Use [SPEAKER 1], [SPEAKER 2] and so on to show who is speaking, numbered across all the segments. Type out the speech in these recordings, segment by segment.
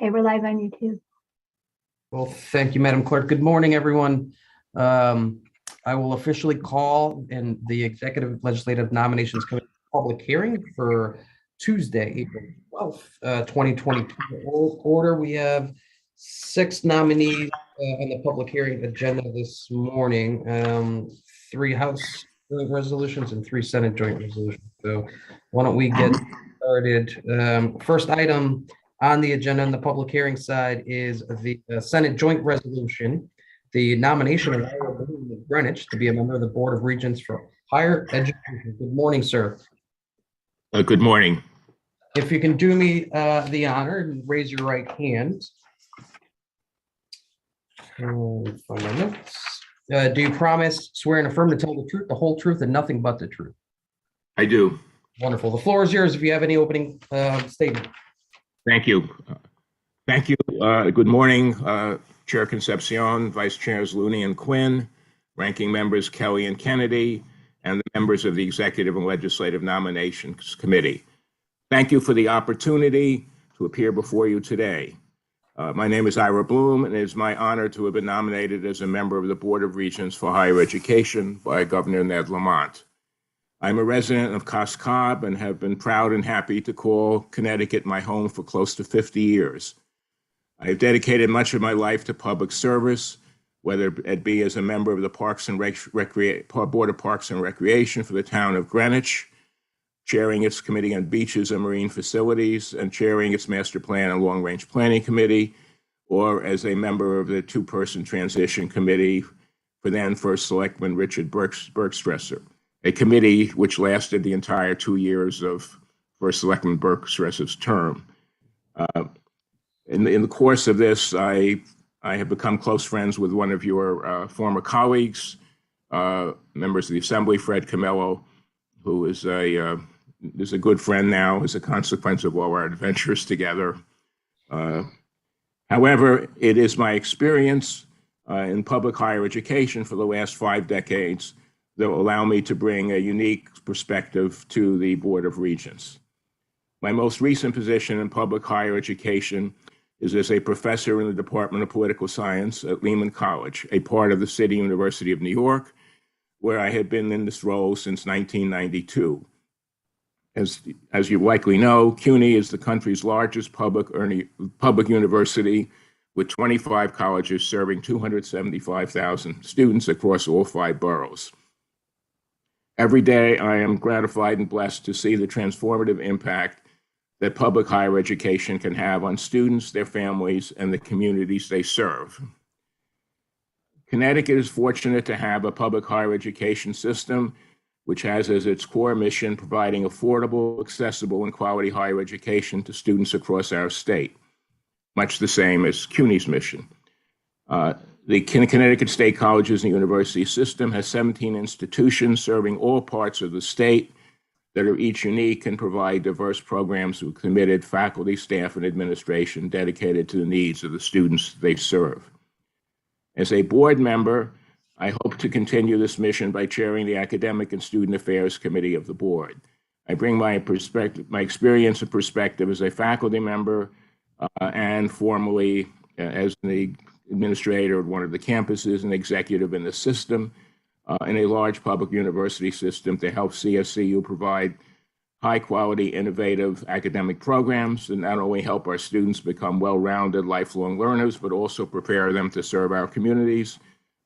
[SPEAKER 1] Okay, we're live on YouTube.
[SPEAKER 2] Well, thank you, Madam Clerk. Good morning, everyone. I will officially call in the Executive Legislative Nominations Committee public hearing for Tuesday, April 12th, 2022. Order, we have 6 nominees on the public hearing agenda this morning, 3 House joint resolutions and 3 Senate joint resolutions. So why don't we get started? First item on the agenda on the public hearing side is the Senate joint resolution, the nomination of Ira Bloom of Greenwich to be a member of the Board of Regents for Higher Education. Good morning, sir.
[SPEAKER 3] Good morning.
[SPEAKER 2] If you can do me the honor and raise your right hand. Find my notes. Do you promise, swear, and affirm to tell the truth, the whole truth, and nothing but the truth?
[SPEAKER 3] I do.
[SPEAKER 2] Wonderful. The floor is yours if you have any opening statement.
[SPEAKER 3] Thank you. Thank you. Good morning, Chair Concepcion, Vice Chairs Looney and Quinn, ranking members Kelly and Kennedy, and the members of the Executive and Legislative Nominations Committee. Thank you for the opportunity to appear before you today. My name is Ira Bloom, and it is my honor to have been nominated as a member of the Board of Regents for Higher Education by Governor Ned Lamont. I'm a resident of Cos Cob and have been proud and happy to call Connecticut my home for close to 50 years. I have dedicated much of my life to public service, whether it be as a member of the Board of Parks and Recreation for the town of Greenwich, chairing its Committee on Beaches and Marine Facilities, and chairing its Master Plan and Long Range Planning Committee, or as a member of the 2-person Transition Committee for then First Selectman Richard Bergstresser, a committee which lasted the entire 2 years of First Selectman Bergstresser's term. In the course of this, I have become close friends with one of your former colleagues, members of the Assembly, Fred Camello, who is a good friend now as a consequence of all our adventures together. However, it is my experience in public higher education for the last 5 decades that will allow me to bring a unique perspective to the Board of Regents. My most recent position in public higher education is as a professor in the Department of Political Science at Lehman College, a part of the City University of New York, where I have been in this role since 1992. As you likely know, CUNY is the country's largest public university with 25 colleges serving 275,000 students across all 5 boroughs. Every day, I am gratified and blessed to see the transformative impact that public higher education can have on students, their families, and the communities they serve. Connecticut is fortunate to have a public higher education system which has as its core mission providing affordable, accessible, and quality higher education to students across our state, much the same as CUNY's mission. The Connecticut State Colleges and University System has 17 institutions serving all parts of the state that are each unique and provide diverse programs with committed faculty, staff, and administration dedicated to the needs of the students they serve. As a board member, I hope to continue this mission by chairing the Academic and Student Affairs Committee of the board. I bring my experience and perspective as a faculty member and formerly as the administrator of one of the campuses and executive in the system in a large public university system to help CSCU provide high-quality, innovative academic programs that not only help our students become well-rounded lifelong learners, but also prepare them to serve our communities,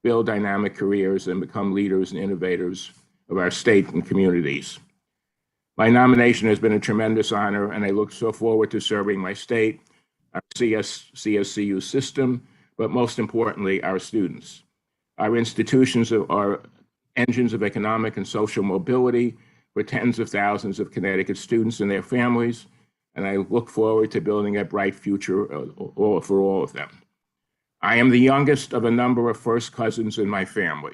[SPEAKER 3] build dynamic careers, and become leaders and innovators of our state and communities. My nomination has been a tremendous honor, and I look so forward to serving my state, our CSCU system, but most importantly, our students. Our institutions are engines of economic and social mobility for tens of thousands of Connecticut students and their families, and I look forward to building a bright future for all of them. I am the youngest of a number of first cousins in my family,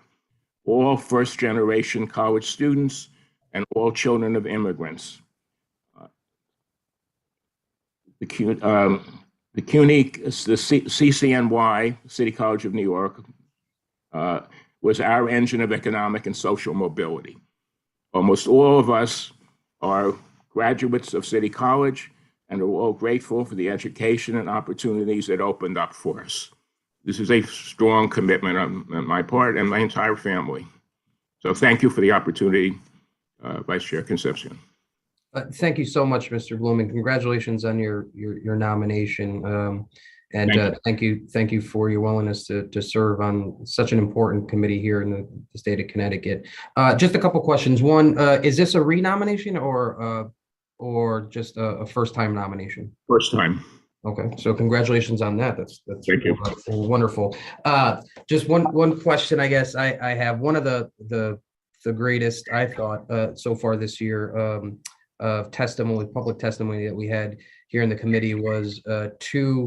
[SPEAKER 3] all first-generation college students and all children of immigrants. The CCNY, City College of New York, was our engine of economic and social mobility. Almost all of us are graduates of City College, and are all grateful for the education and opportunities it opened up for us. This is a strong commitment on my part and my entire family. So thank you for the opportunity, Vice Chair Concepcion.
[SPEAKER 2] Thank you so much, Mr. Bloom, and congratulations on your nomination. Thank you for your willingness to serve on such an important committee here in the state of Connecticut. Just a couple questions. One, is this a renomination or just a first-time nomination?
[SPEAKER 3] First time.
[SPEAKER 2] Okay, so congratulations on that. That's
[SPEAKER 3] Thank you.
[SPEAKER 2] Wonderful. Just one question, I guess I have. One of the greatest, I thought, so far this year of public testimony that we had here in the committee was two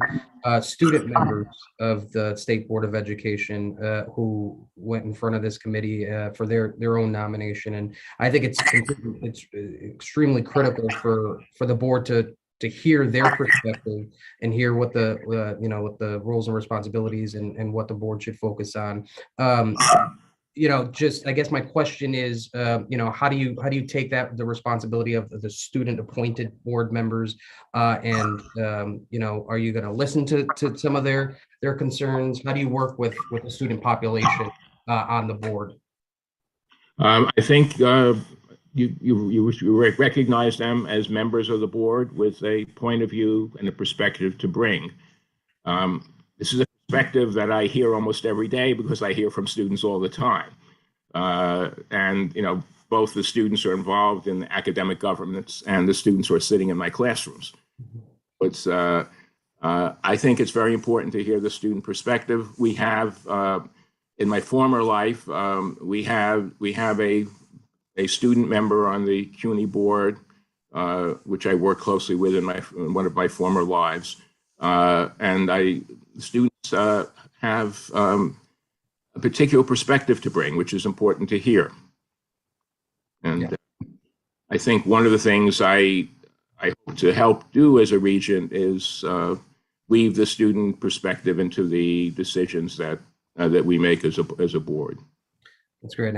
[SPEAKER 2] student members of the State Board of Education who went in front of this committee for their own nomination, and I think it's extremely critical for the board to hear their perspective and hear what the what the roles and responsibilities and what the board should focus on. Just I guess my question is, how do you take the responsibility of the student appointed board members, and are you going to listen to some of their concerns? How do you work with the student population on the board?
[SPEAKER 3] I think you recognize them as members of the board with a point of view and a perspective to bring. This is a perspective that I hear almost every day because I hear from students all the time. Both the students are involved in academic governance and the students who are sitting in my classrooms. I think it's very important to hear the student perspective. We have, in my former life, we have a student member on the CUNY board, which I work closely with in one of my former lives. Students have a particular perspective to bring, which is important to hear. And I think one of the things I hope to help do as a regent is weave the student perspective into the decisions that we make as a board.
[SPEAKER 2] That's great.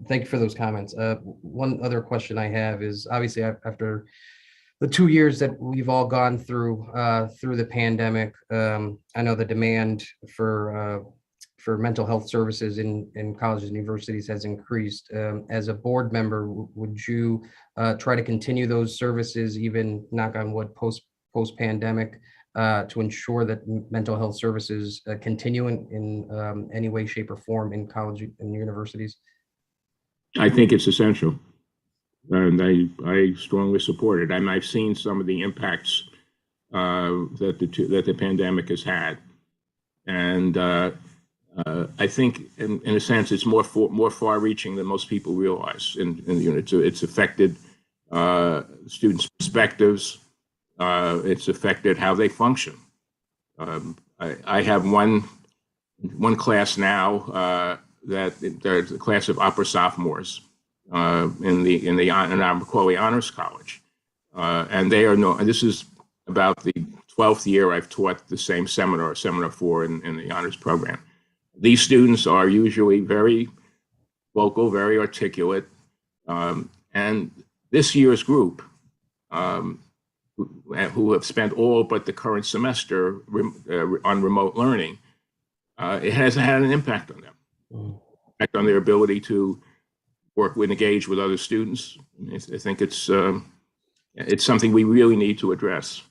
[SPEAKER 2] Thank you for those comments. One other question I have is, obviously after the 2 years that we've all gone through the pandemic, I know the demand for mental health services in colleges and universities has increased. As a board member, would you try to continue those services, even, knock on wood, post-pandemic, to ensure that mental health services continue in any way, shape, or form in college and universities?
[SPEAKER 3] I think it's essential, and I strongly support it. I've seen some of the impacts that the pandemic has had, and I think, in a sense, it's more far-reaching than most people realize. It's affected students' perspectives. It's affected how they function. I have one class now that there's a class of upper sophomores in our Macaulay Honors College, and they are and this is about the 12th year I've taught the same seminar 4 in the honors program. These students are usually very vocal, very articulate, and this year's group, who have spent all but the current semester on remote learning, it has had an impact on them, impact on their ability to work with, engage with other students. I think it's something we really need to address.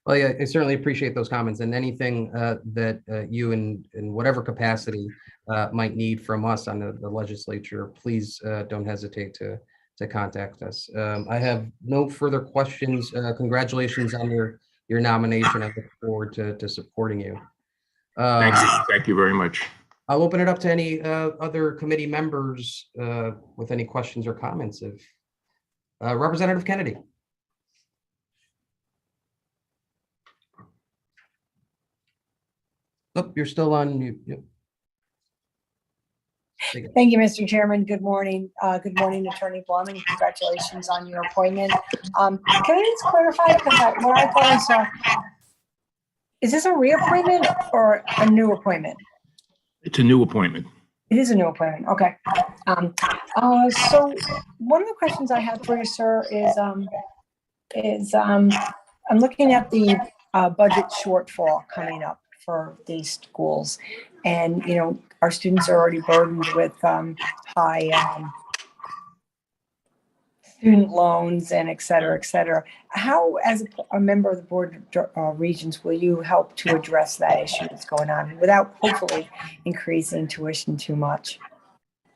[SPEAKER 2] Well, yeah, I certainly appreciate those comments, and anything that you in whatever capacity might need from us on the legislature, please don't hesitate to contact us. I have no further questions. Congratulations on your nomination. I look forward to supporting you.
[SPEAKER 3] Thank you very much.
[SPEAKER 2] I'll open it up to any other committee members with any questions or comments. If Representative Kennedy. Oh, you're still on mute. Yep.
[SPEAKER 1] Thank you, Mr. Chairman. Good morning. Good morning, Attorney Blum, and congratulations on your appointment. Can I just clarify, because what I thought is this a reappointment or a new appointment?
[SPEAKER 3] It's a new appointment.
[SPEAKER 1] It is a new appointment. Okay. So one of the questions I have for you, sir, is I'm looking at the budget shortfall coming up for these schools. And, you know, our students are already burdened with high student loans and et cetera, et cetera. How, as a member of the Board of Regents, will you help to address that issue that's going on without hopefully increasing tuition too much?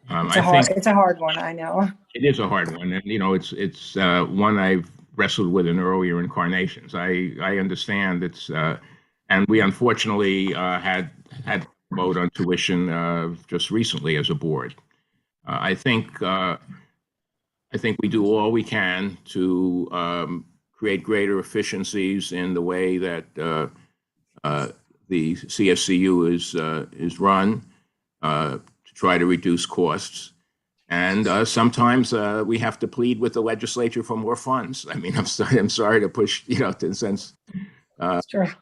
[SPEAKER 1] It's a hard one, I know.
[SPEAKER 3] It is a hard one, and you know, it's one I've wrestled with in earlier incarnations. I understand and we unfortunately had to vote on tuition just recently as a board. I think we do all we can to create greater efficiencies in the way that the CSCU is run to try to reduce costs. And sometimes we have to plead with the legislature for more funds. I mean, I'm sorry to push, you know, in a sense,
[SPEAKER 1] Sure.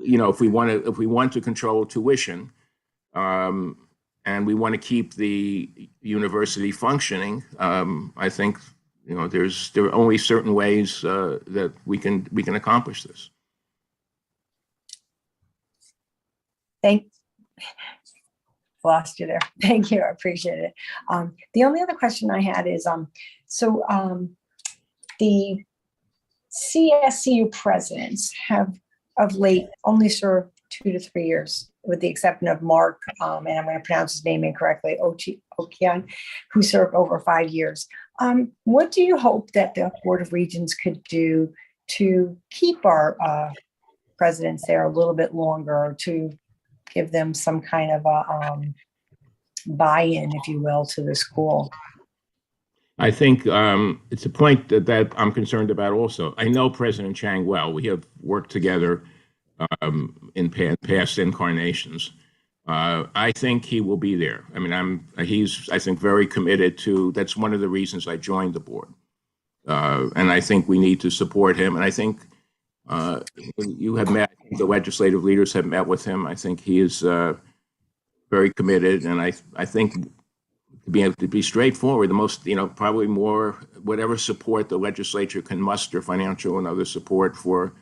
[SPEAKER 3] you know, if we want to control tuition, and we want to keep the university functioning, I think, you know, there are only certain ways that we can accomplish this.
[SPEAKER 1] Lost you there. Thank you. I appreciate it. The only other question I had is, the CSCU presidents have of late only served 2 to 3 years, with the exception of Mark, and I'm going to pronounce his name incorrectly, Okian, who served over 5 years. What do you hope that the Board of Regents could do to keep our presidents there a little bit longer, to give them some kind of a buy-in, if you will, to the school?
[SPEAKER 3] I think it's a point that I'm concerned about also. I know President Chang well. We have worked together in past incarnations. I think he will be there. I mean, he's, I think, very committed to, that's one of the reasons I joined the board. And I think we need to support him. And I think you have met, the legislative leaders have met with him. I think he is very committed. And I think to be able to be straightforward, the most, you know, probably more, whatever support the legislature can muster, financial and other support for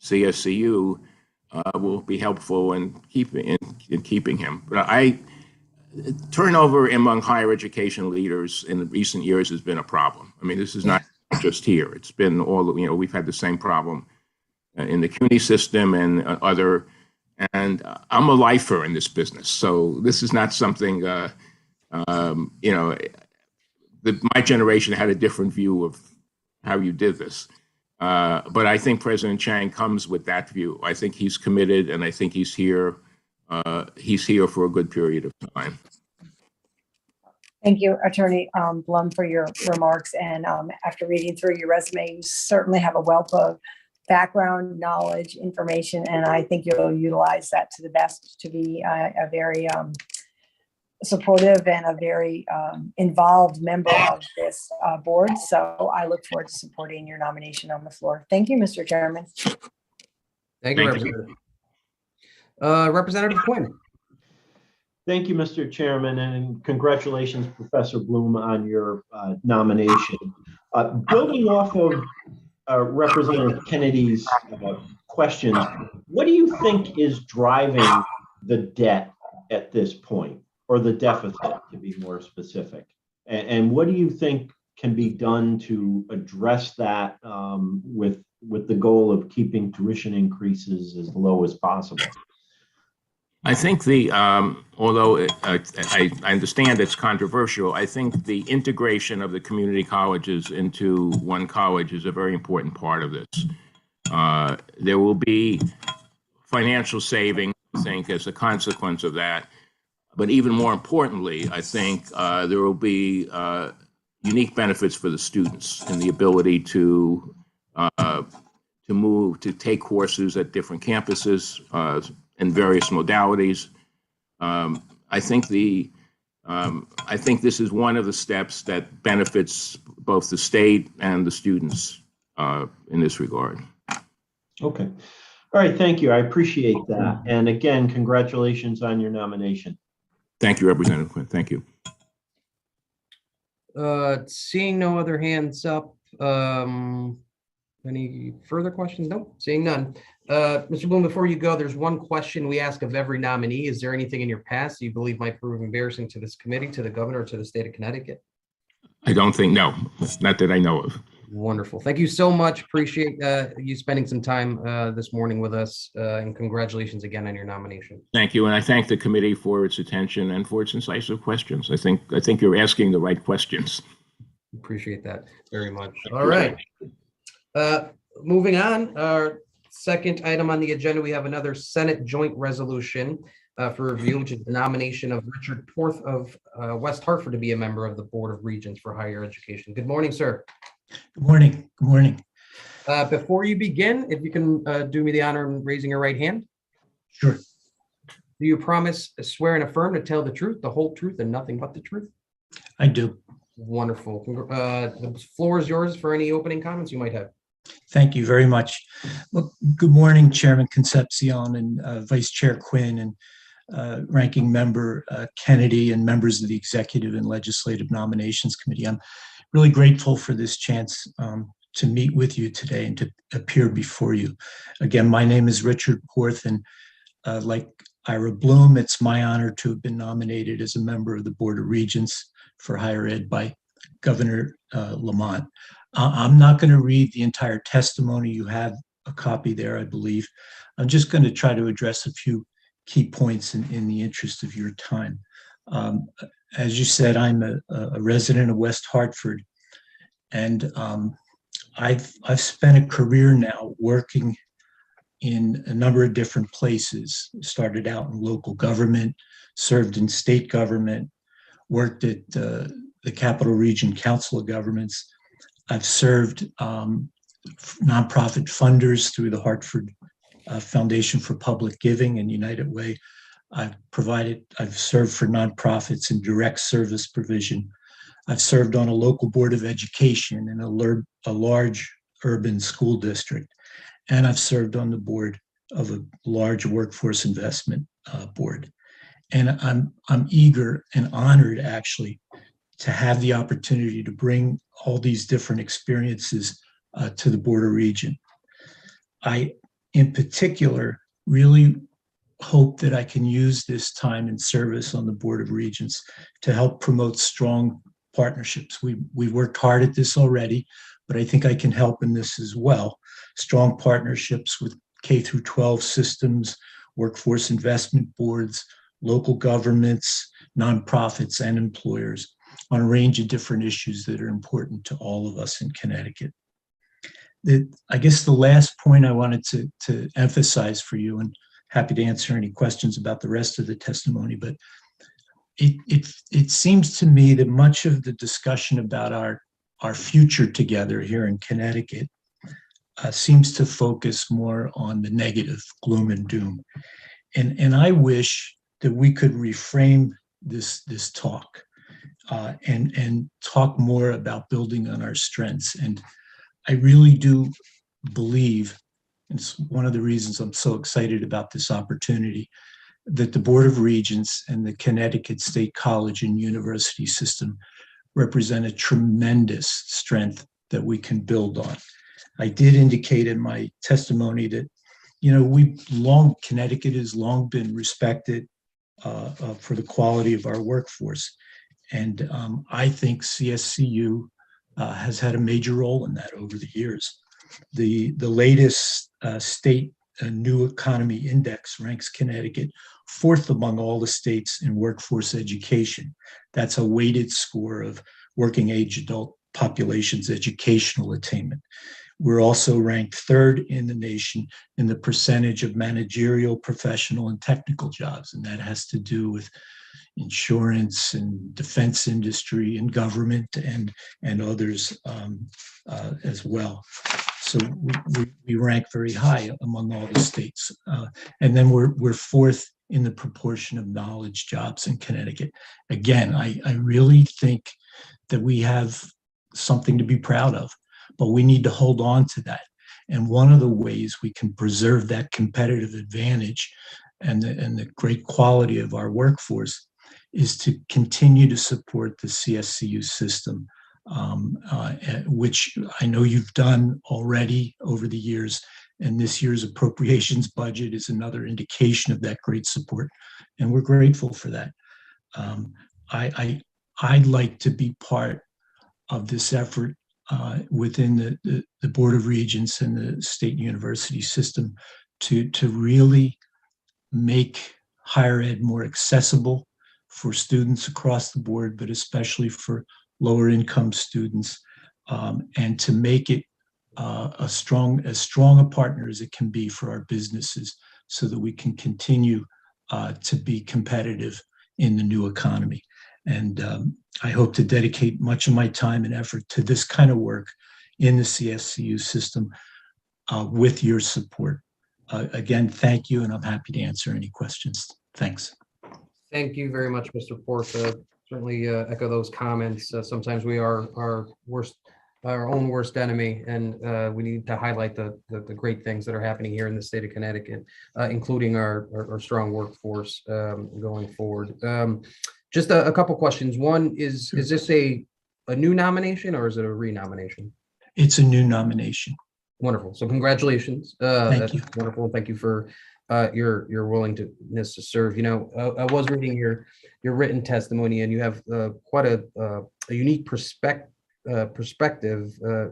[SPEAKER 3] CSCU, will be helpful in keeping him. But turnover among higher education leaders in recent years has been a problem. I mean, this is not just here. It's been all, you know, we've had the same problem in the CUNY system and other, and I'm a lifer in this business. So this is not something, you know, my generation had a different view of how you did this. But I think President Chang comes with that view. I think he's committed, and I think he's here for a good period of time.
[SPEAKER 1] Thank you, Attorney Blum, for your remarks. And after reading through your resume, you certainly have a wealth of background, knowledge, information, and I think you'll utilize that to the best to be a very supportive and a very involved member of this board. So I look forward to supporting your nomination on the floor. Thank you, Mr. Chairman.
[SPEAKER 2] Thank you, Representative. Representative Quinn.
[SPEAKER 4] Thank you, Mr. Chairman, and congratulations, Professor Bloom, on your nomination. Building off of Representative Kennedy's questions, what do you think is driving the debt at this point, or the deficit, to be more specific? And what do you think can be done to address that with the goal of keeping tuition increases as low as possible?
[SPEAKER 3] I think although I understand it's controversial, I think the integration of the community colleges into one college is a very important part of this. There will be financial savings, I think, as a consequence of that. But even more importantly, I think there will be unique benefits for the students in the ability to move, to take courses at different campuses in various modalities. I think this is one of the steps that benefits both the state and the students in this regard.
[SPEAKER 4] Okay. All right. Thank you. I appreciate that. And again, congratulations on your nomination.
[SPEAKER 3] Thank you, Representative Quinn. Thank you.
[SPEAKER 2] Seeing no other hands up, Any further questions? Nope, seeing none. Mr. Bloom, before you go, there's one question we ask of every nominee. Is there anything in your past you believe might prove embarrassing to this committee, to the governor, or to the state of Connecticut?
[SPEAKER 3] I don't think, no, not that I know of.
[SPEAKER 2] Wonderful. Thank you so much. Appreciate you spending some time this morning with us, and congratulations again on your nomination.
[SPEAKER 3] Thank you, and I thank the committee for its attention and for its incisive questions. I think you're asking the right questions.
[SPEAKER 2] Appreciate that very much. All right. Moving on, our second item on the agenda, we have another Senate joint resolution for review, which is the nomination of Richard Porth of West Hartford to be a member of the Board of Regents for Higher Education. Good morning, sir.
[SPEAKER 5] Good morning. Good morning.
[SPEAKER 2] Before you begin, if you can do me the honor of raising your right hand.
[SPEAKER 5] Sure.
[SPEAKER 2] Do you promise, swear, and affirm to tell the truth, the whole truth, and nothing but the truth?
[SPEAKER 5] I do.
[SPEAKER 2] Wonderful. The floor is yours for any opening comments you might have.
[SPEAKER 5] Thank you very much. Well, good morning, Chairman Concepcion and Vice Chair Quinn and Ranking Member Kennedy and members of the Executive and Legislative Nominations Committee. I'm really grateful for this chance to meet with you today and to appear before you. Again, my name is Richard Porth, and like Ira Bloom, it's my honor to have been nominated as a member of the Board of Regents for Higher Ed by Governor Lamont. I'm not going to read the entire testimony. You have a copy there, I believe. I'm just going to try to address a few key points in the interest of your time. As you said, I'm a resident of West Hartford, and I've spent a career now working in a number of different places. Started out in local government, served in state government, worked at the Capital Region Council of Governments. I've served nonprofit funders through the Hartford Foundation for Public Giving and United Way. I've served for nonprofits in direct service provision. I've served on a local board of education in a large urban school district. And I've served on the board of a large workforce investment board. And I'm eager and honored, actually, to have the opportunity to bring all these different experiences to the Board of Regents. I, in particular, really hope that I can use this time in service on the Board of Regents to help promote strong partnerships. We've worked hard at this already, but I think I can help in this as well. Strong partnerships with K through 12 systems, workforce investment boards, local governments, nonprofits, and employers on a range of different issues that are important to all of us in Connecticut. I guess the last point I wanted to emphasize for you, and happy to answer any questions about the rest of the testimony, but it seems to me that much of the discussion about our future together here in Connecticut seems to focus more on the negative, gloom and doom. And I wish that we could reframe this talk and talk more about building on our strengths. And I really do believe, and it's one of the reasons I'm so excited about this opportunity, that the Board of Regents and the Connecticut State College and University system represent a tremendous strength that we can build on. I did indicate in my testimony that, Connecticut has long been respected for the quality of our workforce. And I think CSCU has had a major role in that over the years. The latest state new economy index ranks Connecticut fourth among all the states in workforce education. That's a weighted score of working age adult population's educational attainment. We're also ranked third in the nation in the percentage of managerial, professional, and technical jobs. And that has to do with insurance and defense industry and government and others as well. So we rank very high among all the states. And then we're fourth in the proportion of knowledge jobs in Connecticut. Again, I really think that we have something to be proud of, but we need to hold on to that. And one of the ways we can preserve that competitive advantage and the great quality of our workforce is to continue to support the CSCU system which I know you've done already over the years. And this year's appropriations budget is another indication of that great support. And we're grateful for that. I'd like to be part of this effort within the Board of Regents and the state university system to really make higher ed more accessible for students across the board, but especially for lower income students, and to make it as strong a partner as it can be for our businesses so that we can continue to be competitive in the new economy. And I hope to dedicate much of my time and effort to this kind of work in the CSCU system with your support. Again, thank you, and I'm happy to answer any questions. Thanks.
[SPEAKER 2] Thank you very much, Mr. Porta. Certainly echo those comments. Sometimes we are our own worst enemy, and we need to highlight the great things that are happening here in the state of Connecticut, including our strong workforce going forward. Just a couple questions. One is this a new nomination or is it a renomination?
[SPEAKER 5] It's a new nomination.
[SPEAKER 2] Wonderful. So congratulations.
[SPEAKER 5] Thank you.
[SPEAKER 2] Wonderful. Thank you for your willingness to serve. You know, I was reading your written testimony, and you have quite a unique perspective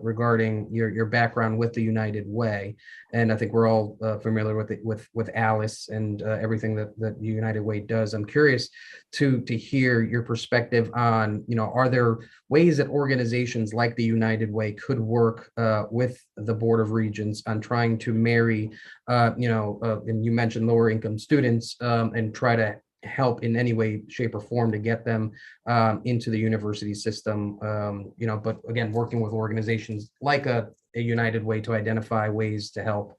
[SPEAKER 2] regarding your background with the United Way, and I think we're all familiar with it with Alice and everything that the United Way does. I'm curious to hear your perspective on, you know, are there ways that organizations like the United Way could work with the Board of Regents on trying to marry, and you mentioned lower income students, and try to help in any way, shape, or form to get them into the university system, but again, working with organizations like a United Way to identify ways to help.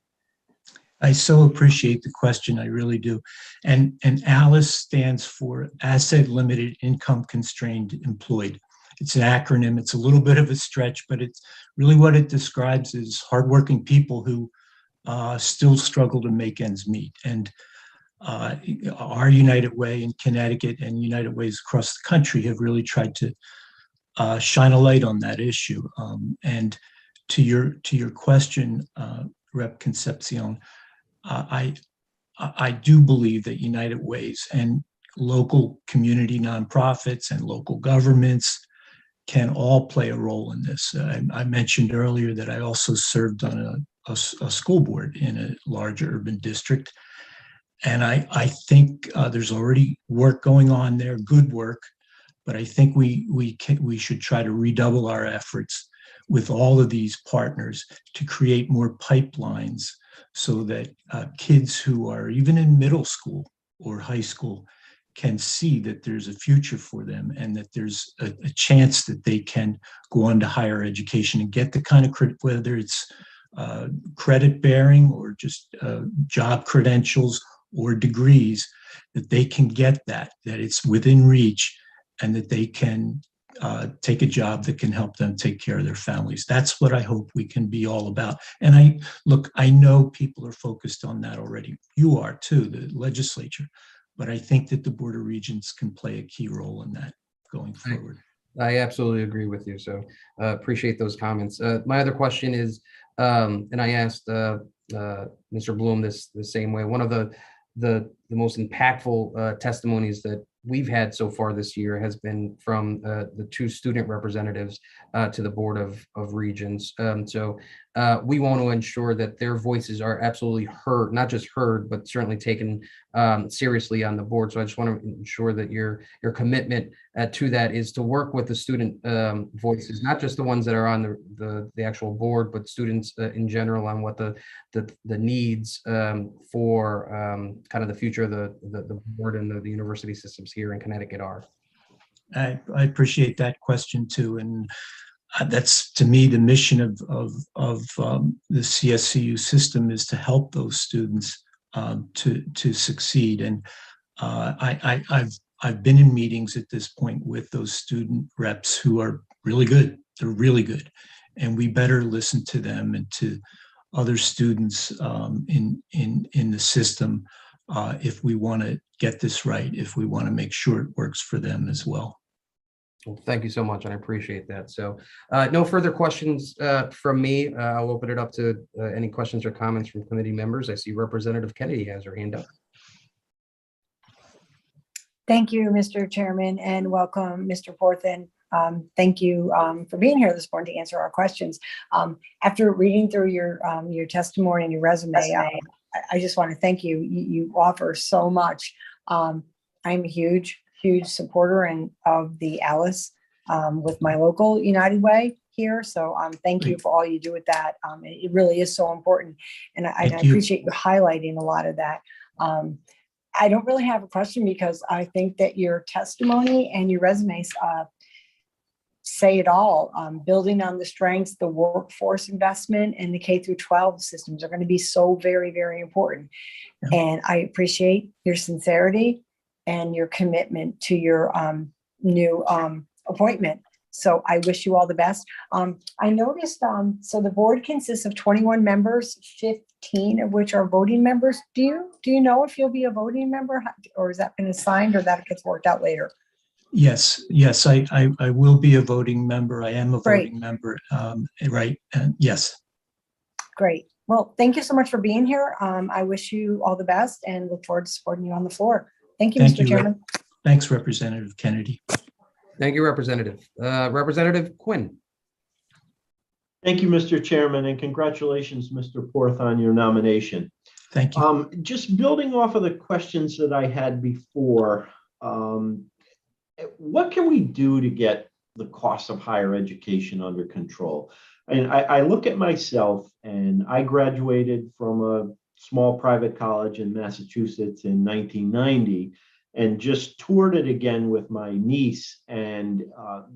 [SPEAKER 5] I so appreciate the question. I really do. And ALICE stands for Asset Limited Income Constrained Employed. It's an acronym. It's a little bit of a stretch, but it's really what it describes is hardworking people who still struggle to make ends meet. And our United Way in Connecticut and United Ways across the country have really tried to shine a light on that issue. And to your question, Rep. Concepcion, I do believe that United Ways and local community nonprofits and local governments can all play a role in this. I mentioned earlier that I also served on a school board in a large urban district. And I think there's already work going on there, good work, but I think we should try to redouble our efforts with all of these partners to create more pipelines so that kids who are even in middle school or high school can see that there's a future for them and that there's a chance that they can go on to higher education and get the kind of credit, whether it's credit bearing or just job credentials or degrees, that they can get that it's within reach and that they can take a job that can help them take care of their families. That's what I hope we can be all about. And I know people are focused on that already. You are too, the legislature, but I think that the Board of Regents can play a key role in that going forward.
[SPEAKER 2] I absolutely agree with you. So appreciate those comments. My other question is, and I asked Mr. Bloom the same way. One of the most impactful testimonies that we've had so far this year has been from the two student representatives to the Board of Regents. So we want to ensure that their voices are absolutely heard, not just heard, but certainly taken seriously on the board. So I just want to ensure that your commitment to that is to work with the student voices, not just the ones that are on the actual board, but students in general on what the needs for kind of the future of the board and the university systems here in Connecticut are.
[SPEAKER 5] I appreciate that question too, and that's to me the mission of the CSCU system is to help those students to succeed. And I've been in meetings at this point with those student reps who are really good. They're really good, and we better listen to them and to other students in the system if we want to get this right, if we want to make sure it works for them as well.
[SPEAKER 2] Well, thank you so much, and I appreciate that. So no further questions from me. I'll open it up to any questions or comments from committee members. I see Representative Kennedy has her hand up.
[SPEAKER 1] Thank you, Mr. Chairman, and welcome, Mr. Porthen. Thank you for being here this morning to answer our questions. After reading through your testimony and your resume, I just want to thank you. You offer so much. I'm a huge supporter of the Alice with my local United Way here. So thank you for all you do with that. It really is so important. And I appreciate you highlighting a lot of that. I don't really have a question because I think that your testimony and your resumes say it all. Building on the strengths, the workforce investment, and the K through 12 systems are going to be so very, very important. Yeah. And I appreciate your sincerity and your commitment to your new appointment. So I wish you all the best. I noticed, so the board consists of 21 members, 15 of which are voting members. Do you know if you'll be a voting member, or has that been assigned, or that gets worked out later?
[SPEAKER 5] Yes, I will be a voting member. I am a voting member, right? Yes.
[SPEAKER 1] Great. Well, thank you so much for being here. I wish you all the best and look forward to supporting you on the floor. Thank you, Mr. Chairman.
[SPEAKER 5] Thanks, Representative Kennedy.
[SPEAKER 2] Thank you, Representative. Representative Quinn.
[SPEAKER 4] Thank you, Mr. Chairman, and congratulations, Mr. Porth, on your nomination.
[SPEAKER 5] Thank you.
[SPEAKER 4] Just building off of the questions that I had before, what can we do to get the cost of higher education under control? And I look at myself, and I graduated from a small private college in Massachusetts in 1990, and just toured it again with my niece. And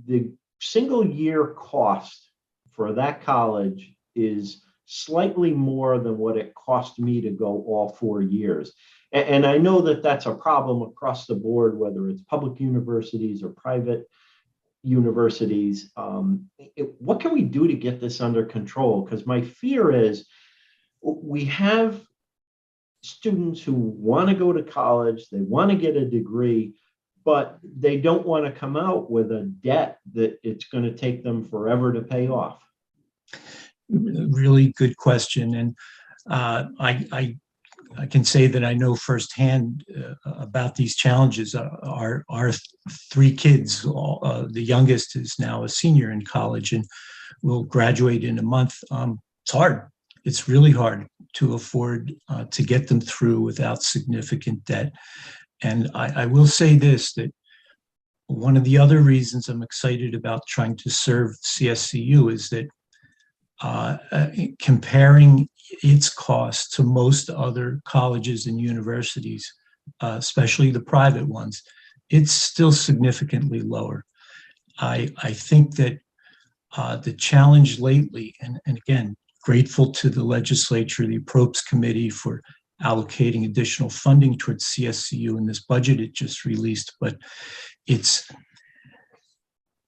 [SPEAKER 4] the single year cost for that college is slightly more than what it cost me to go all 4 years. And I know that that's a problem across the board, whether it's public universities or private universities. What can we do to get this under control? Because my fear is we have students who want to go to college, they want to get a degree, but they don't want to come out with a debt that it's going to take them forever to pay off.
[SPEAKER 5] Really good question. And I can say that I know firsthand about these challenges. Our 3 kids, the youngest is now a senior in college and will graduate in a month. It's hard. It's really hard to afford to get them through without significant debt. And I will say this, that one of the other reasons I'm excited about trying to serve CSCU is that comparing its cost to most other colleges and universities, especially the private ones, it's still significantly lower. I think that the challenge lately, and again, grateful to the legislature, the Appropriations Committee for allocating additional funding towards CSCU in this budget it just released, but it's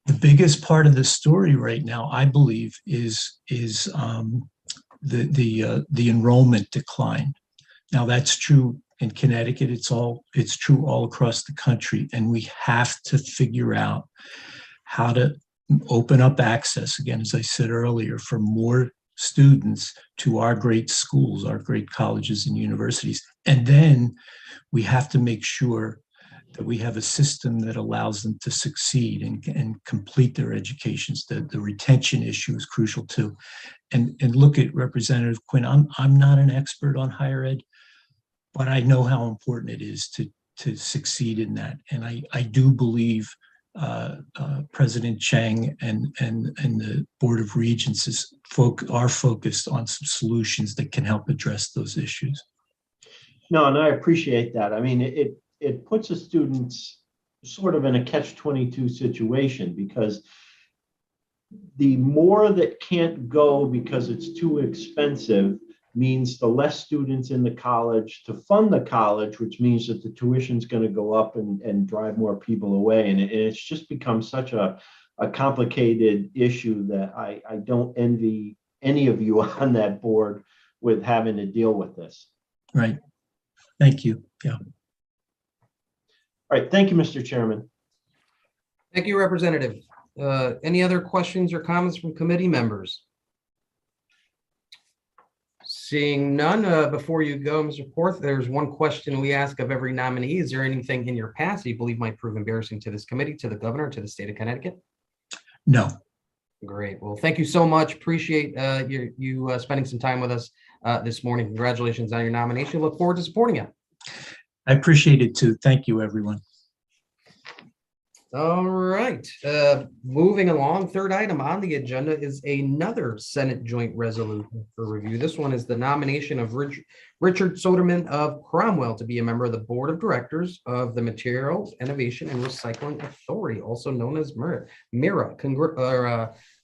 [SPEAKER 5] the biggest part of the story right now, I believe, is the enrollment decline. Now that's true in Connecticut. It's true all across the country, and we have to figure out how to open up access again, as I said earlier, for more students to our great schools, our great colleges and universities. And then we have to make sure that we have a system that allows them to succeed and complete their educations. The retention issue is crucial too. And look at Representative Quinn, I'm not an expert on higher ed, but I know how important it is to succeed in that. And I do believe President Chang and the Board of Regents are focused on some solutions that can help address those issues.
[SPEAKER 4] No, and I appreciate that. I mean, it puts the students sort of in a catch-22 situation, because the more that can't go because it's too expensive means the less students in the college to fund the college, which means that the tuition is going to go up and drive more people away. And it's just become such a complicated issue that I don't envy any of you on that board with having to deal with this.
[SPEAKER 5] Right. Thank you. Yeah.
[SPEAKER 4] All right. Thank you, Mr. Chairman.
[SPEAKER 2] Thank you, Representative. Any other questions or comments from committee members? Seeing none, before you go, Mr. Porth, there's one question we ask of every nominee. Is there anything in your past that you believe might prove embarrassing to this committee, to the governor, to the state of Connecticut?
[SPEAKER 5] No.
[SPEAKER 2] Great. Well, thank you so much. Appreciate you spending some time with us this morning. Congratulations on your nomination. Look forward to supporting you.
[SPEAKER 5] I appreciate it too. Thank you, everyone.
[SPEAKER 2] All right. Moving along, third item on the agenda is another Senate joint resolution for review. This one is the nomination of Richard Soderman of Cromwell to be a member of the Board of Directors of the Materials Innovation and Recycling Authority, also known as MIRA.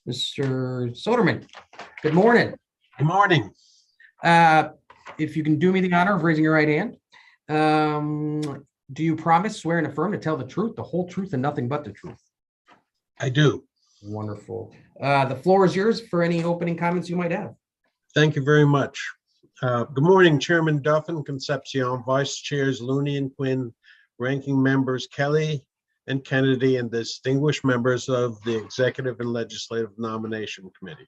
[SPEAKER 2] Mr. Soderman, good morning.
[SPEAKER 6] Good morning.
[SPEAKER 2] If you can do me the honor of raising your right hand. Do you promise, swear, and affirm to tell the truth, the whole truth, and nothing but the truth?
[SPEAKER 6] I do.
[SPEAKER 2] Wonderful. The floor is yours for any opening comments you might have.
[SPEAKER 6] Thank you very much. Good morning, Chairman Duff and Concepcion, Vice Chairs Looney and Quinn, ranking members Kelly and Kennedy, and distinguished members of the Executive and Legislative Nomination Committee.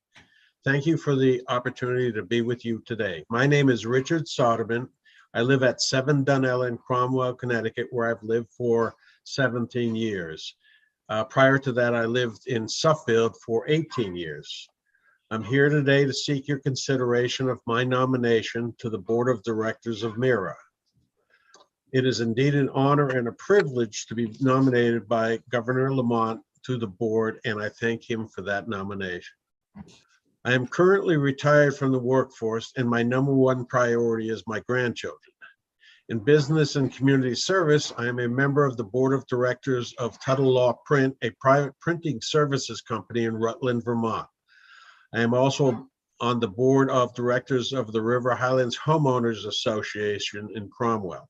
[SPEAKER 6] Thank you for the opportunity to be with you today. My name is Richard Soderman. I live at 7 Dunnell in Cromwell, Connecticut, where I've lived for 17 years. Prior to that, I lived in Suffield for 18 years. I'm here today to seek your consideration of my nomination to the Board of Directors of MIRA. It is indeed an honor and a privilege to be nominated by Governor Lamont to the board, and I thank him for that nomination. I am currently retired from the workforce, and my number one priority is my grandchildren. In business and community service, I am a member of the Board of Directors of Tuttle Law Print, a private printing services company in Rutland, Vermont. I am also on the Board of Directors of the River Highlands Homeowners Association in Cromwell.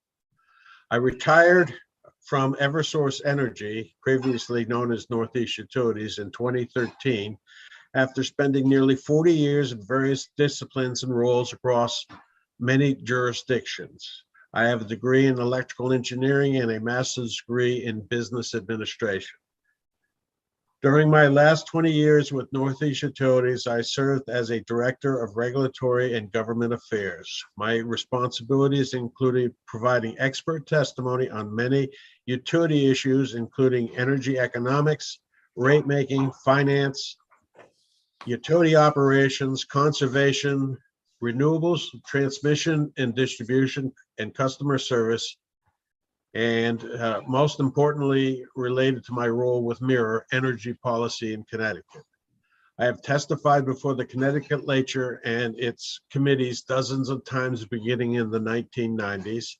[SPEAKER 6] I retired from Eversource Energy, previously known as Northeast Utilities, in 2013, after spending nearly 40 years in various disciplines and roles across many jurisdictions. I have a degree in electrical engineering and a master's degree in business administration. During my last 20 years with Northeast Utilities, I served as a director of regulatory and government affairs. My responsibilities included providing expert testimony on many utility issues, including energy economics, rate making, finance, utility operations, conservation, renewables, transmission and distribution, and customer service, and most importantly, related to my role with MIRA, energy policy in Connecticut. I have testified before the Connecticut Legislature and its committees dozens of times beginning in the 1990s.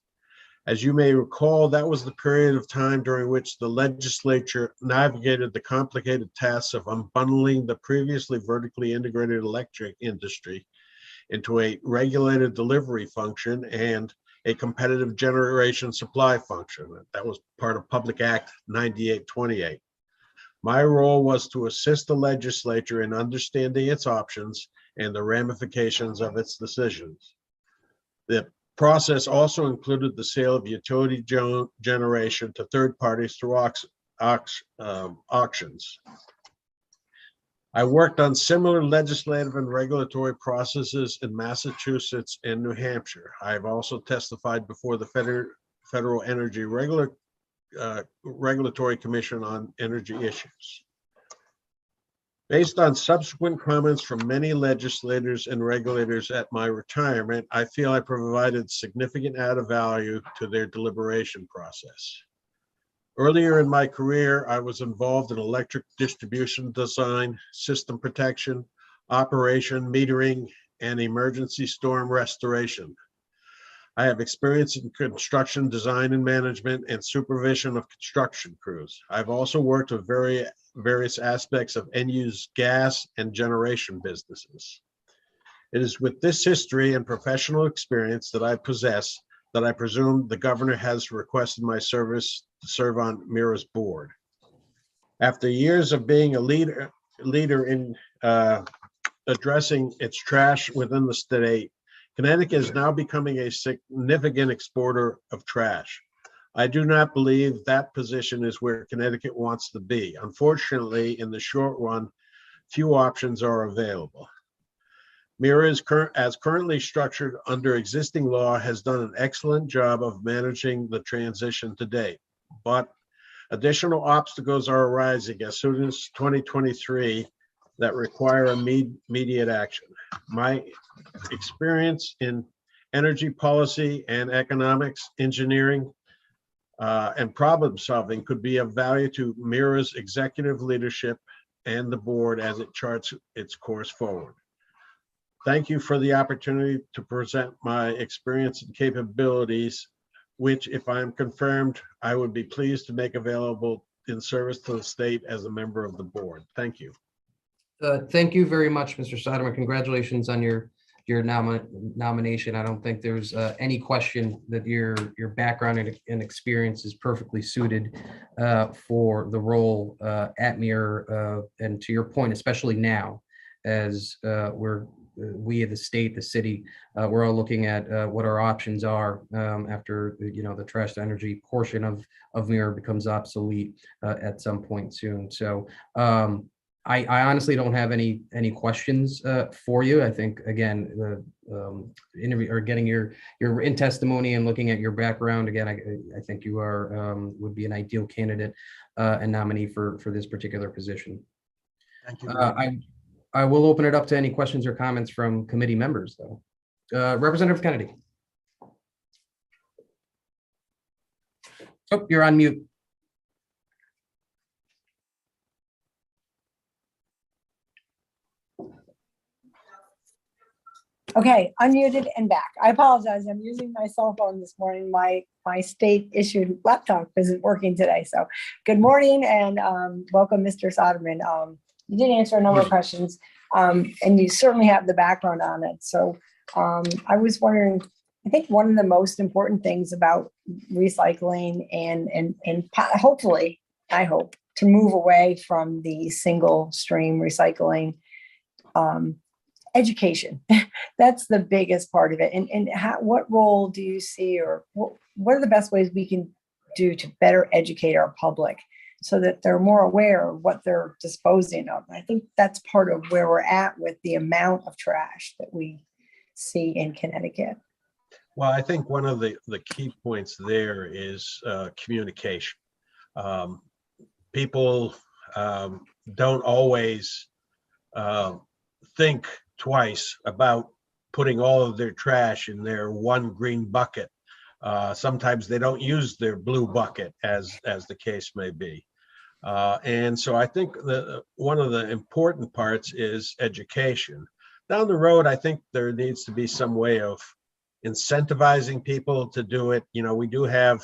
[SPEAKER 6] As you may recall, that was the period of time during which the legislature navigated the complicated tasks of unbundling the previously vertically integrated electric industry into a regulated delivery function and a competitive generation supply function. That was part of Public Act 9828. My role was to assist the legislature in understanding its options and the ramifications of its decisions. The process also included the sale of utility generation to third parties through auctions. I worked on similar legislative and regulatory processes in Massachusetts and New Hampshire. I have also testified before the Federal Energy Regulatory Commission on energy issues. Based on subsequent comments from many legislators and regulators at my retirement, I feel I provided significant added value to their deliberation process. Earlier in my career, I was involved in electric distribution design, system protection, operation, metering, and emergency storm restoration. I have experience in construction design and management and supervision of construction crews. I've also worked with various aspects of end-use gas and generation businesses. It is with this history and professional experience that I possess that I presume the governor has requested my service to serve on MIRA's board. After years of being a leader in addressing its trash within the state, Connecticut is now becoming a significant exporter of trash. I do not believe that position is where Connecticut wants to be. Unfortunately, in the short run, few options are available. MIRA is as currently structured under existing law has done an excellent job of managing the transition to date, but additional obstacles are arising as soon as 2023 that require immediate action. My experience in energy policy and economics, engineering, and problem solving could be of value to MIRA's executive leadership and the board as it charts its course forward. Thank you for the opportunity to present my experience and capabilities, which, if I'm confirmed, I would be pleased to make available in service to the state as a member of the board. Thank you.
[SPEAKER 2] Thank you very much, Mr. Soderman. Congratulations on your nomination. I don't think there's any question that your background and experience is perfectly suited for the role at MIRA. And to your point, especially now, as we, the state, the city, we're all looking at what our options are after the trash to energy portion of MIRA becomes obsolete at some point soon. So I honestly don't have any questions for you. I think, again, the interview or getting your in testimony and looking at your background, again, I think you would be an ideal candidate and nominee for this particular position.
[SPEAKER 6] Thank you.
[SPEAKER 2] I will open it up to any questions or comments from committee members, though. Representative Kennedy. Oh, you're on mute.
[SPEAKER 1] Okay, unmuted and back. I apologize. I'm using my cell phone this morning. My state issued laptop isn't working today. So good morning and welcome, Mr. Soderman. You did answer a number of questions and you certainly have the background on it. So I was wondering, I think one of the most important things about recycling and hopefully, I hope, to move away from the single stream recycling, education. That's the biggest part of it. And what role do you see, or what are the best ways we can do to better educate our public so that they're more aware of what they're disposing of? I think that's part of where we're at with the amount of trash that we see in Connecticut.
[SPEAKER 6] Well, I think one of the key points there is communication. People don't always think twice about putting all of their trash in their one green bucket. Sometimes they don't use their blue bucket, as the case may be. And so I think one of the important parts is education. Down the road, I think there needs to be some way of incentivizing people to do it. We do have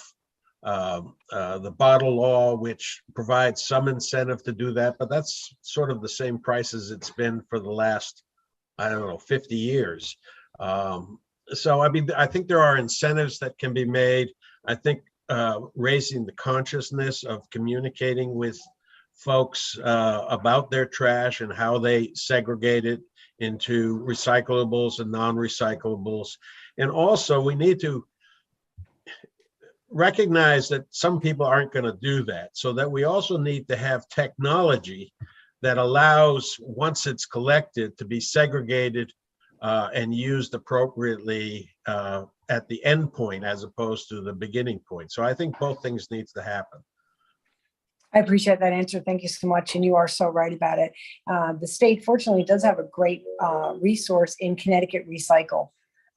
[SPEAKER 6] the bottle law, which provides some incentive to do that, but that's sort of the same price as it's been for the last, 50 years. So, I think there are incentives that can be made. I think raising the consciousness of communicating with folks about their trash and how they segregate it into recyclables and non-recyclables. And also, we need to recognize that some people aren't going to do that, so that we also need to have technology that allows, once it's collected, to be segregated and used appropriately at the end point as opposed to the beginning point. So I think both things needs to happen.
[SPEAKER 1] I appreciate that answer. Thank you so much. And you are so right about it. The state, fortunately, does have a great resource in Connecticut Recycle.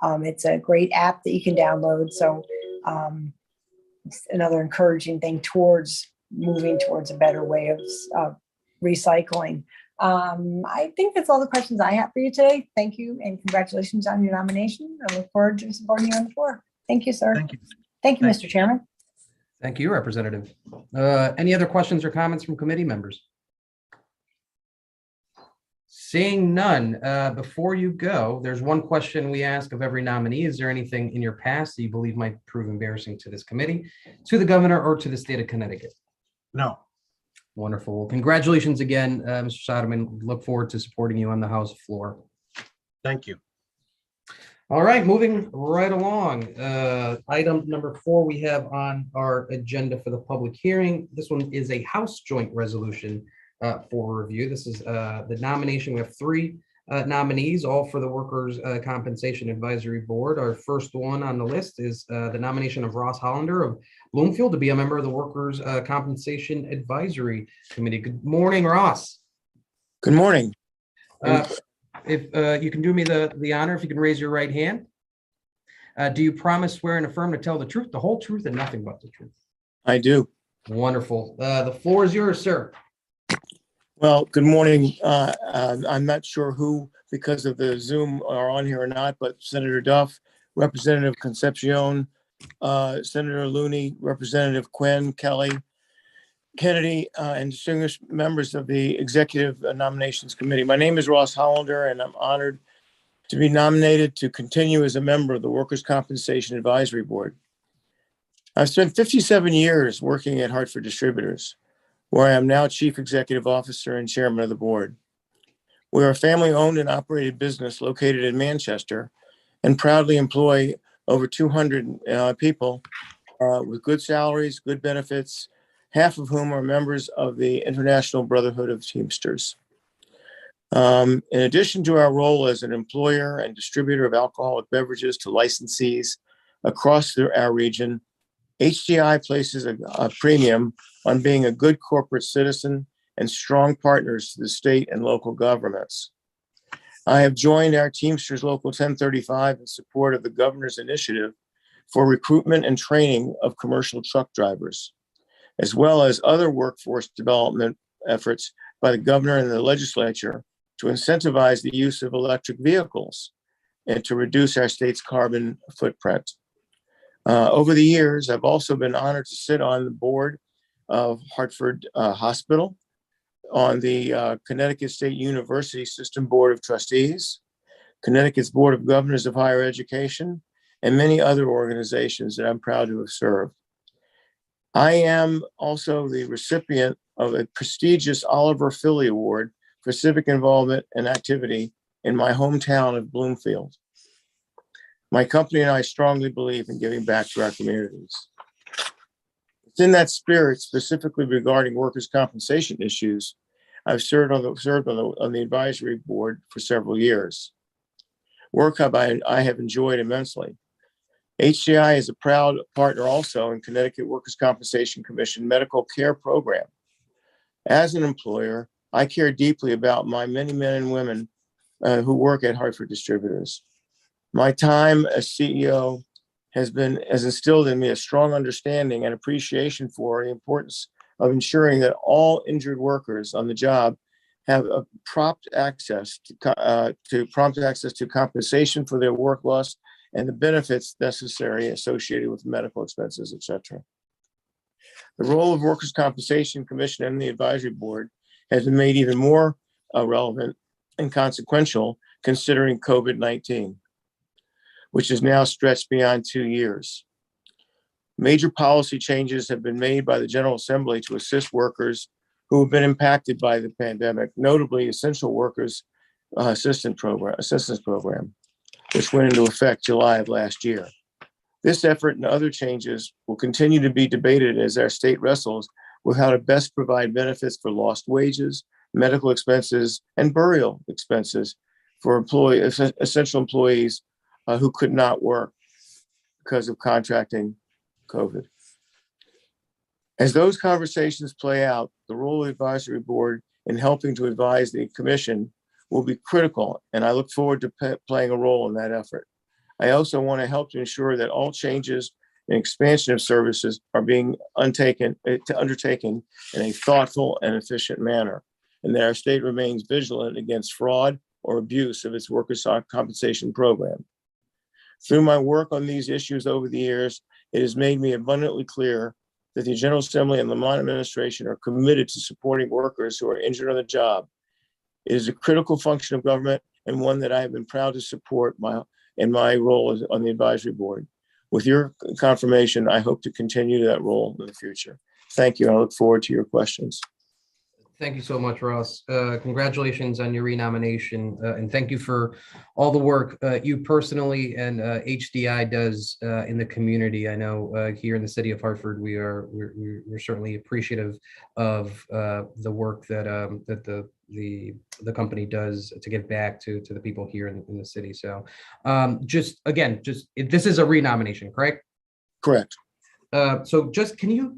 [SPEAKER 1] It's a great app that you can download. So it's another encouraging thing towards moving towards a better way of recycling. I think that's all the questions I have for you today. Thank you and congratulations on your nomination. I look forward to supporting you on the floor. Thank you, sir.
[SPEAKER 6] Thank you.
[SPEAKER 1] Thank you, Mr. Chairman.
[SPEAKER 2] Thank you, Representative. Any other questions or comments from committee members? Seeing none, before you go, there's one question we ask of every nominee. Is there anything in your past that you believe might prove embarrassing to this committee, to the governor, or to the state of Connecticut?
[SPEAKER 6] No.
[SPEAKER 2] Wonderful. Well, congratulations again, Mr. Soderman. Look forward to supporting you on the House floor.
[SPEAKER 6] Thank you.
[SPEAKER 2] All right, moving right along. Item number 4 we have on our agenda for the public hearing. This one is a House joint resolution for review. This is the nomination. We have 3 nominees, all for the Workers' Compensation Advisory Board. Our first one on the list is the nomination of Ross Hollander of Bloomfield to be a member of the Workers' Compensation Advisory Committee. Good morning, Ross.
[SPEAKER 7] Good morning.
[SPEAKER 2] If you can do me the honor, if you can raise your right hand. Do you promise, swear, and affirm to tell the truth, the whole truth, and nothing but the truth?
[SPEAKER 7] I do.
[SPEAKER 2] Wonderful. The floor is yours, sir.
[SPEAKER 7] Well, good morning. I'm not sure who, because of the Zoom, are on here or not, but Senator Duff, Representative Concepcion, Senator Looney, Representative Quinn, Kelly, Kennedy, and distinguished members of the Executive Nominations Committee. My name is Ross Hollander, and I'm honored to be nominated to continue as a member of the Workers' Compensation Advisory Board. I've spent 57 years working at Hartford Distributors, where I am now Chief Executive Officer and Chairman of the Board. We are a family-owned and operated business located in Manchester and proudly employ over 200 people with good salaries, good benefits, half of whom are members of the International Brotherhood of Teamsters. In addition to our role as an employer and distributor of alcoholic beverages to licensees across our region, HDI places a premium on being a good corporate citizen and strong partners to the state and local governments. I have joined our Teamsters Local 1035 in support of the governor's initiative for recruitment and training of commercial truck drivers, as well as other workforce development efforts by the governor and the legislature to incentivize the use of electric vehicles and to reduce our state's carbon footprint. Over the years, I've also been honored to sit on the board of Hartford Hospital, on the Connecticut State University System Board of Trustees, Connecticut's Board of Governors of Higher Education, and many other organizations that I'm proud to have served. I am also the recipient of a prestigious Oliver Philly Award for civic involvement and activity in my hometown of Bloomfield. My company and I strongly believe in giving back to our communities. It's in that spirit, specifically regarding workers' compensation issues, I've served on the advisory board for several years. Work I have enjoyed immensely. HCI is a proud partner also in Connecticut Workers' Compensation Commission Medical Care Program. As an employer, I care deeply about my many men and women who work at Hartford Distributors. My time as CEO has instilled in me a strong understanding and appreciation for the importance of ensuring that all injured workers on the job have a prompt access to compensation for their work loss and the benefits necessary associated with medical expenses, etc. The role of Workers' Compensation Commission and the Advisory Board has been made even more relevant and consequential considering COVID-19, which is now stretched beyond 2 years. Major policy changes have been made by the General Assembly to assist workers who have been impacted by the pandemic, notably Essential Workers Assistance Program, which went into effect July of last year. This effort and other changes will continue to be debated as our state wrestles with how to best provide benefits for lost wages, medical expenses, and burial expenses for essential employees who could not work because of contracting COVID. As those conversations play out, the role of the advisory board in helping to advise the commission will be critical, and I look forward to playing a role in that effort. I also want to help to ensure that all changes and expansion of services are being undertaken in a thoughtful and efficient manner, and that our state remains vigilant against fraud or abuse of its workers' compensation program. Through my work on these issues over the years, it has made me abundantly clear that the General Assembly and the Lamont administration are committed to supporting workers who are injured on the job. It is a critical function of government and one that I have been proud to support in my role on the advisory board. With your confirmation, I hope to continue that role in the future. Thank you. I look forward to your questions.
[SPEAKER 2] Thank you so much, Ross. Congratulations on your renomination, and thank you for all the work you personally and HDI does in the community. I know here in the city of Hartford, we're certainly appreciative of the work that that the company does to give back to the people here in the city. So, just again, this is a renomination, correct?
[SPEAKER 7] Correct.
[SPEAKER 2] So just can you,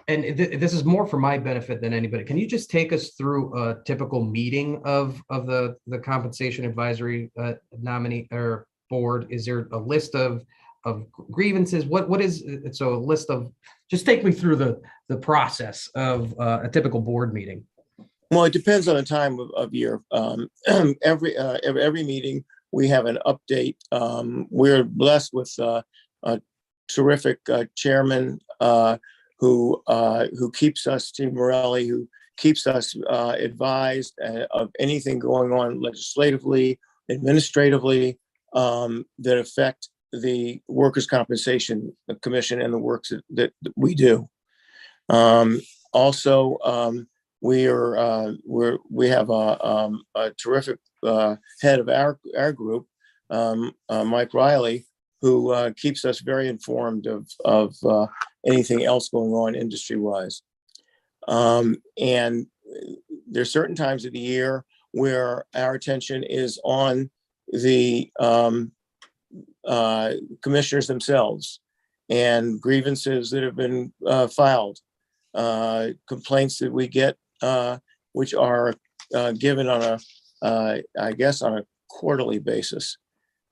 [SPEAKER 2] and this is more for my benefit than anybody, can you just take us through a typical meeting of the compensation advisory nominee or board? Is there a list of grievances? What is it? So a list of, just take me through the process of a typical board meeting.
[SPEAKER 7] Well, it depends on the time of year. Every meeting, we have an update. We're blessed with a terrific chairman who keeps us, Steve Morelli, who keeps us advised of anything going on legislatively, administratively, that affect the Workers' Compensation Commission and the works that we do. Also, we have a terrific head of our group, Mike Riley, who keeps us very informed of anything else going on industry-wise. And there's certain times of the year where our attention is on the commissioners themselves and grievances that have been filed, complaints that we get, which are given on I guess on a quarterly basis.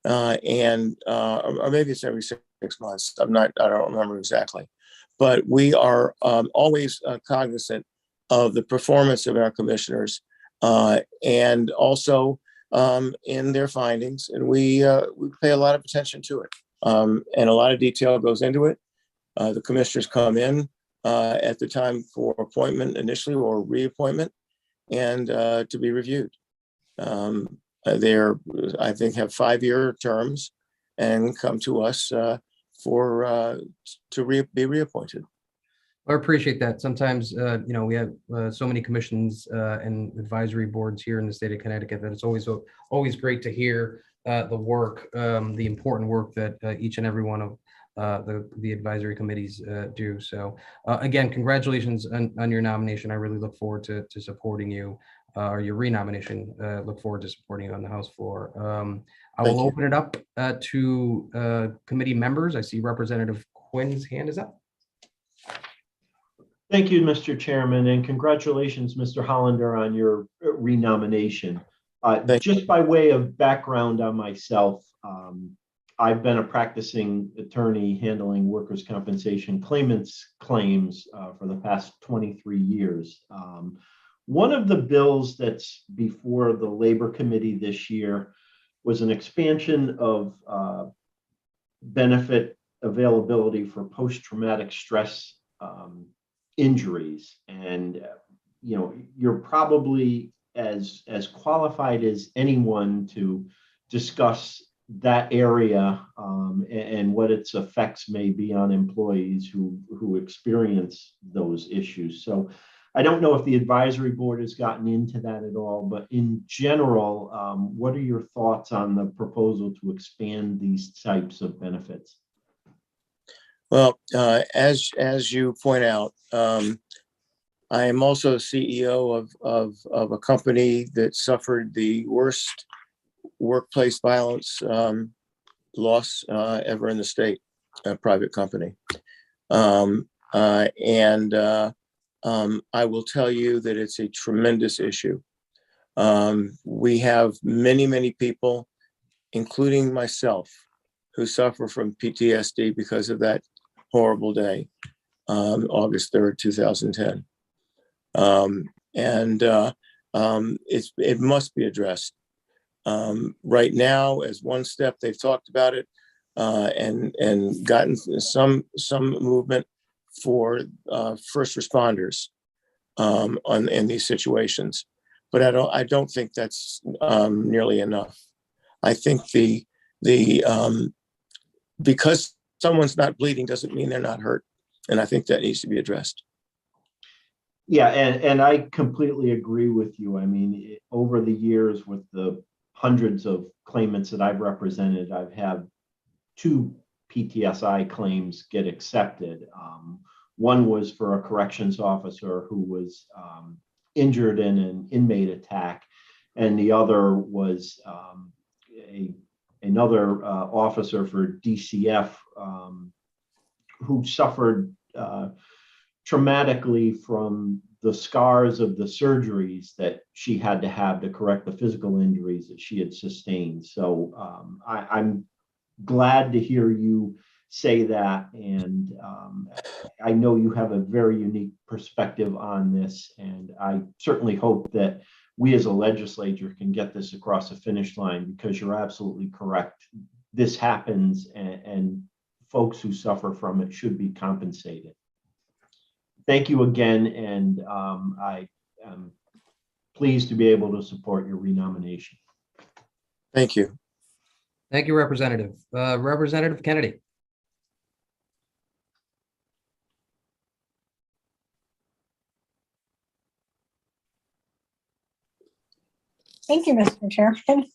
[SPEAKER 7] Or maybe it's every 6 months. I don't remember exactly, but we are always cognizant of the performance of our commissioners and also in their findings, and we pay a lot of attention to it, and a lot of detail goes into it. The commissioners come in at the time for appointment initially or reappointment, and to be reviewed. They're, I think, have 5-year terms and come to us to be reappointed.
[SPEAKER 2] I appreciate that. Sometimes, we have so many commissions and advisory boards here in the state of Connecticut that it's always great to hear the work, the important work that each and every one of the advisory committees do. So again, congratulations on your nomination. I really look forward to supporting you, or your renomination. Look forward to supporting you on the House floor. I will open it up to committee members. I see Representative Quinn's hand is up.
[SPEAKER 4] Thank you, Mr. Chairman, and congratulations, Mr. Hollander, on your renomination. Just by way of background on myself, I've been a practicing attorney handling workers' compensation claimants' claims for the past 23 years. One of the bills that's before the Labor Committee this year was an expansion of benefit availability for post-traumatic stress injuries. And you're probably as qualified as anyone to discuss that area and what its effects may be on employees who experience those issues. So I don't know if the advisory board has gotten into that at all, but in general, what are your thoughts on the proposal to expand these types of benefits?
[SPEAKER 7] Well, as you point out, I am also CEO of a company that suffered the worst workplace violence loss ever in the state, a private company. I will tell you that it's a tremendous issue. We have many people, including myself, who suffer from PTSD because of that horrible day, August 3rd, 2010. It must be addressed. Right now, as one step, they've talked about it and gotten some movement for first responders in these situations, but I don't think that's nearly enough. I think because someone's not bleeding doesn't mean they're not hurt, and I think that needs to be addressed.
[SPEAKER 4] Yeah, and I completely agree with you. I mean, over the years with the hundreds of claimants that I've represented, I've had two PTSI claims get accepted. One was for a corrections officer who was injured in an inmate attack, and the other was another officer for DCF who suffered traumatically from the scars of the surgeries that she had to have to correct the physical injuries that she had sustained. So I'm glad to hear you say that. And I know you have a very unique perspective on this. And I certainly hope that we as a legislature can get this across the finish line, because you're absolutely correct. This happens, and folks who suffer from it should be compensated. Thank you again, and I am pleased to be able to support your renomination.
[SPEAKER 7] Thank you.
[SPEAKER 2] Thank you, Representative. Representative Kennedy.
[SPEAKER 1] Thank you, Mr. Chairman.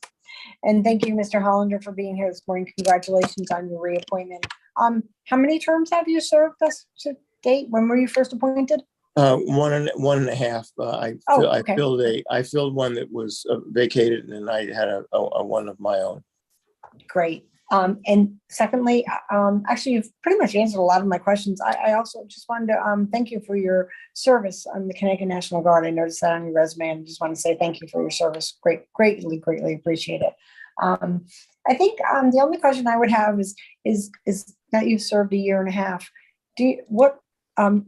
[SPEAKER 1] And thank you, Mr. Hollander, for being here this morning. Congratulations on your reappointment. How many terms have you served us to date? When were you first appointed?
[SPEAKER 7] 1.5. I filled one that was vacated, and I had a one of my own.
[SPEAKER 1] Great. And secondly, actually, you've pretty much answered a lot of my questions. I also just wanted to thank you for your service on the Connecticut National Guard. I noticed that on your resume, and I just want to say thank you for your service. Greatly appreciate it. I think the only question I would have is that you've served 1.5 years.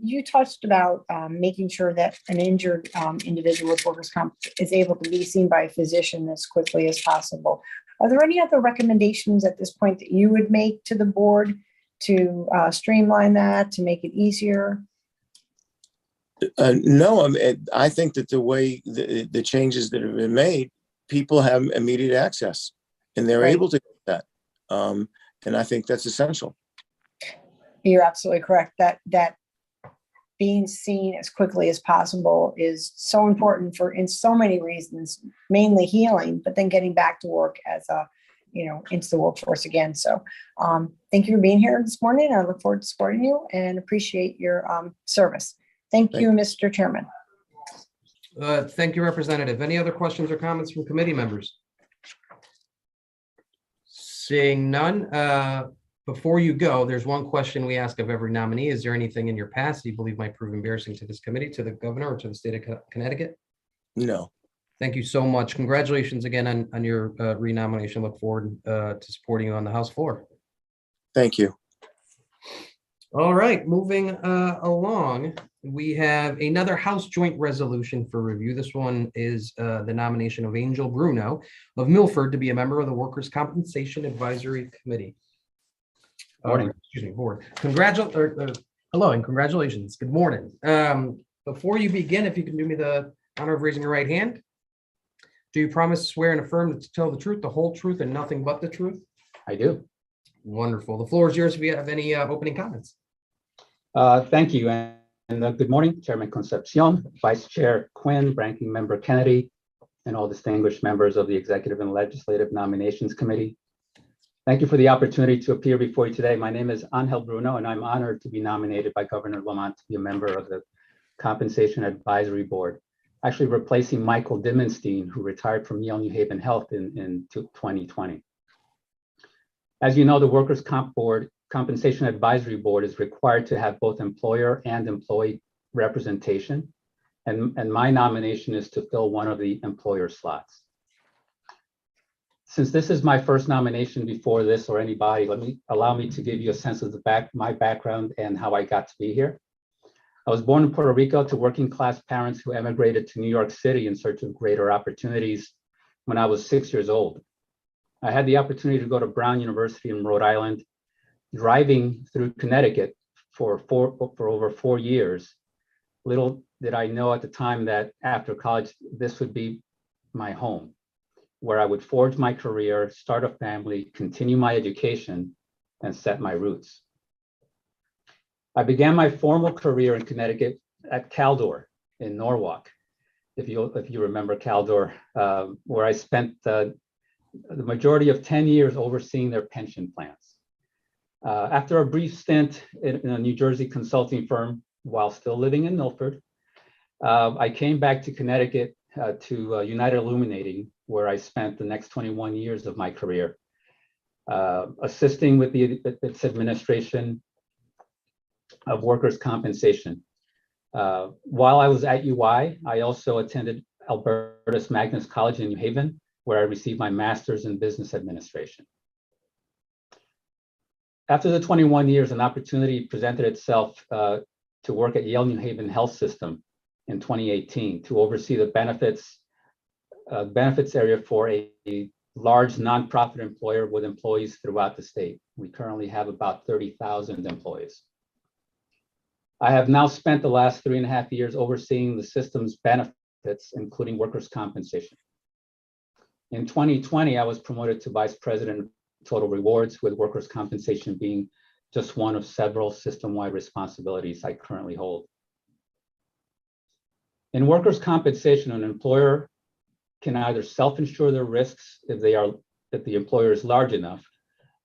[SPEAKER 1] You touched about making sure that an injured individual with workers' comp is able to be seen by a physician as quickly as possible. Are there any other recommendations at this point that you would make to the board to streamline that, to make it easier?
[SPEAKER 7] No, I think that the way the changes that have been made, people have immediate access, and they're able to get that. And I think that's essential.
[SPEAKER 1] You're absolutely correct. That being seen as quickly as possible is so important in so many reasons, mainly healing, but then getting back to work as into the workforce again. So thank you for being here this morning. I look forward to supporting you and appreciate your service. Thank you, Mr. Chairman.
[SPEAKER 2] Thank you, Representative. Any other questions or comments from committee members? Seeing none, before you go, there's one question we ask of every nominee. Is there anything in your past you believe might prove embarrassing to this committee, to the governor, or to the state of Connecticut?
[SPEAKER 7] No.
[SPEAKER 2] Thank you so much. Congratulations again on your renomination. Look forward to supporting you on the House floor.
[SPEAKER 7] Thank you.
[SPEAKER 2] All right, moving along, we have another House joint resolution for review. This one is the nomination of Angel Bruno of Milford to be a member of the Workers' Compensation Advisory Committee. Board. Hello and congratulations. Good morning. Before you begin, if you can do me the honor of raising your right hand. Do you promise, swear, and affirm to tell the truth, the whole truth, and nothing but the truth?
[SPEAKER 8] I do.
[SPEAKER 2] Wonderful. The floor is yours if you have any opening comments.
[SPEAKER 8] Thank you. And good morning, Chairman Concepcion, Vice Chair Quinn, Ranking Member Kennedy, and all distinguished members of the Executive and Legislative Nominations Committee. Thank you for the opportunity to appear before you today. My name is Angel Bruno, and I'm honored to be nominated by Governor Lamont to be a member of the Compensation Advisory Board, actually replacing Michael Dimmenstein, who retired from Yale New Haven Health in 2020. As you know, the Workers' Compensation Advisory Board is required to have both employer and employee representation, and my nomination is to fill one of the employer slots. Since this is my first nomination before this or anybody, allow me to give you a sense of my background and how I got to be here. I was born in Puerto Rico to working class parents who emigrated to New York City in search of greater opportunities when I was 6 years old. I had the opportunity to go to Brown University in Rhode Island, driving through Connecticut for over 4 years. Little did I know at the time that after college, this would be my home, where I would forge my career, start a family, continue my education, and set my roots. I began my formal career in Connecticut at Caldor, in Norwalk, if you remember Caldor, where I spent the majority of 10 years overseeing their pension plans. After a brief stint in a New Jersey consulting firm while still living in Milford, I came back to Connecticut to United Illuminating, where I spent the next 21 years of my career, assisting with its administration of workers' compensation. While I was at UI, I also attended Albertus Magnus College in New Haven, where I received my master's in business administration. After the 21 years, an opportunity presented itself to work at Yale New Haven Health System in 2018 to oversee the benefits area for a large nonprofit employer with employees throughout the state. We currently have about 30,000 employees. I have now spent the last 3.5 years overseeing the system's benefits, including workers' compensation. In 2020, I was promoted to Vice President of Total Rewards, with workers' compensation being just one of several system-wide responsibilities I currently hold. In workers' compensation, an employer can either self-insure their risks if the employer is large enough,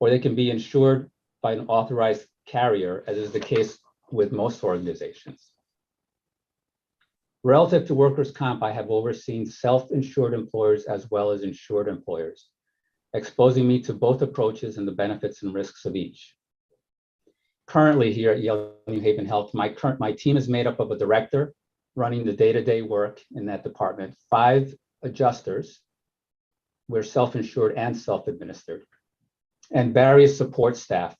[SPEAKER 8] or they can be insured by an authorized carrier, as is the case with most organizations. Relative to workers' comp, I have overseen self-insured employers as well as insured employers, exposing me to both approaches and the benefits and risks of each. Currently here at Yale New Haven Health, my team is made up of a director running the day-to-day work in that department, 5 adjusters, we're self-insured and self-administered, and various support staff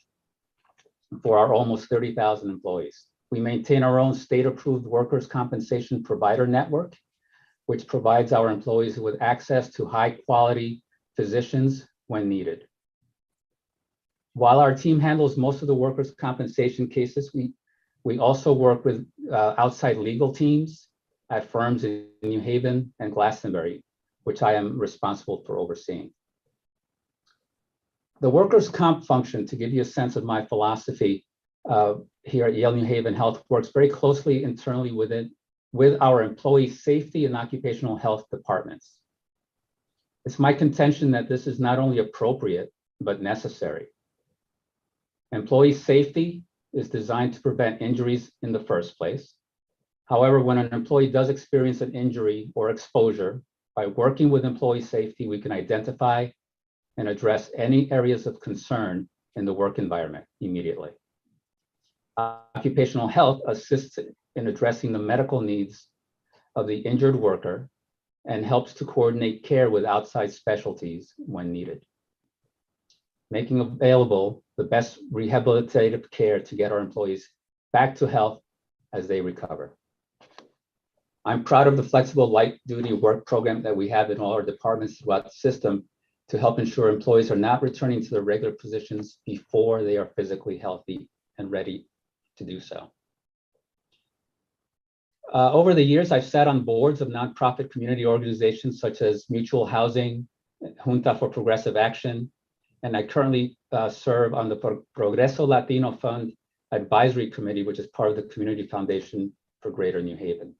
[SPEAKER 8] for our almost 30,000 employees. We maintain our own state-approved workers' compensation provider network, which provides our employees with access to high-quality physicians when needed. While our team handles most of the workers' compensation cases, we also work with outside legal teams at firms in New Haven and Glastonbury, which I am responsible for overseeing. The workers' comp function, to give you a sense of my philosophy here at Yale New Haven Health, works very closely internally with our employee safety and occupational health departments. It's my contention that this is not only appropriate, but necessary. Employee safety is designed to prevent injuries in the first place. However, when an employee does experience an injury or exposure, by working with employee safety, we can identify and address any areas of concern in the work environment immediately. Occupational health assists in addressing the medical needs of the injured worker and helps to coordinate care with outside specialties when needed, making available the best rehabilitative care to get our employees back to health as they recover. I'm proud of the flexible light duty work program that we have in all our departments throughout the system to help ensure employees are not returning to their regular positions before they are physically healthy and ready to do so. Over the years, I've sat on boards of nonprofit community organizations such as Mutual Housing, Junta for Progressive Action, and I currently serve on the Progreso Latino Fund Advisory Committee, which is part of the Community Foundation for Greater New Haven.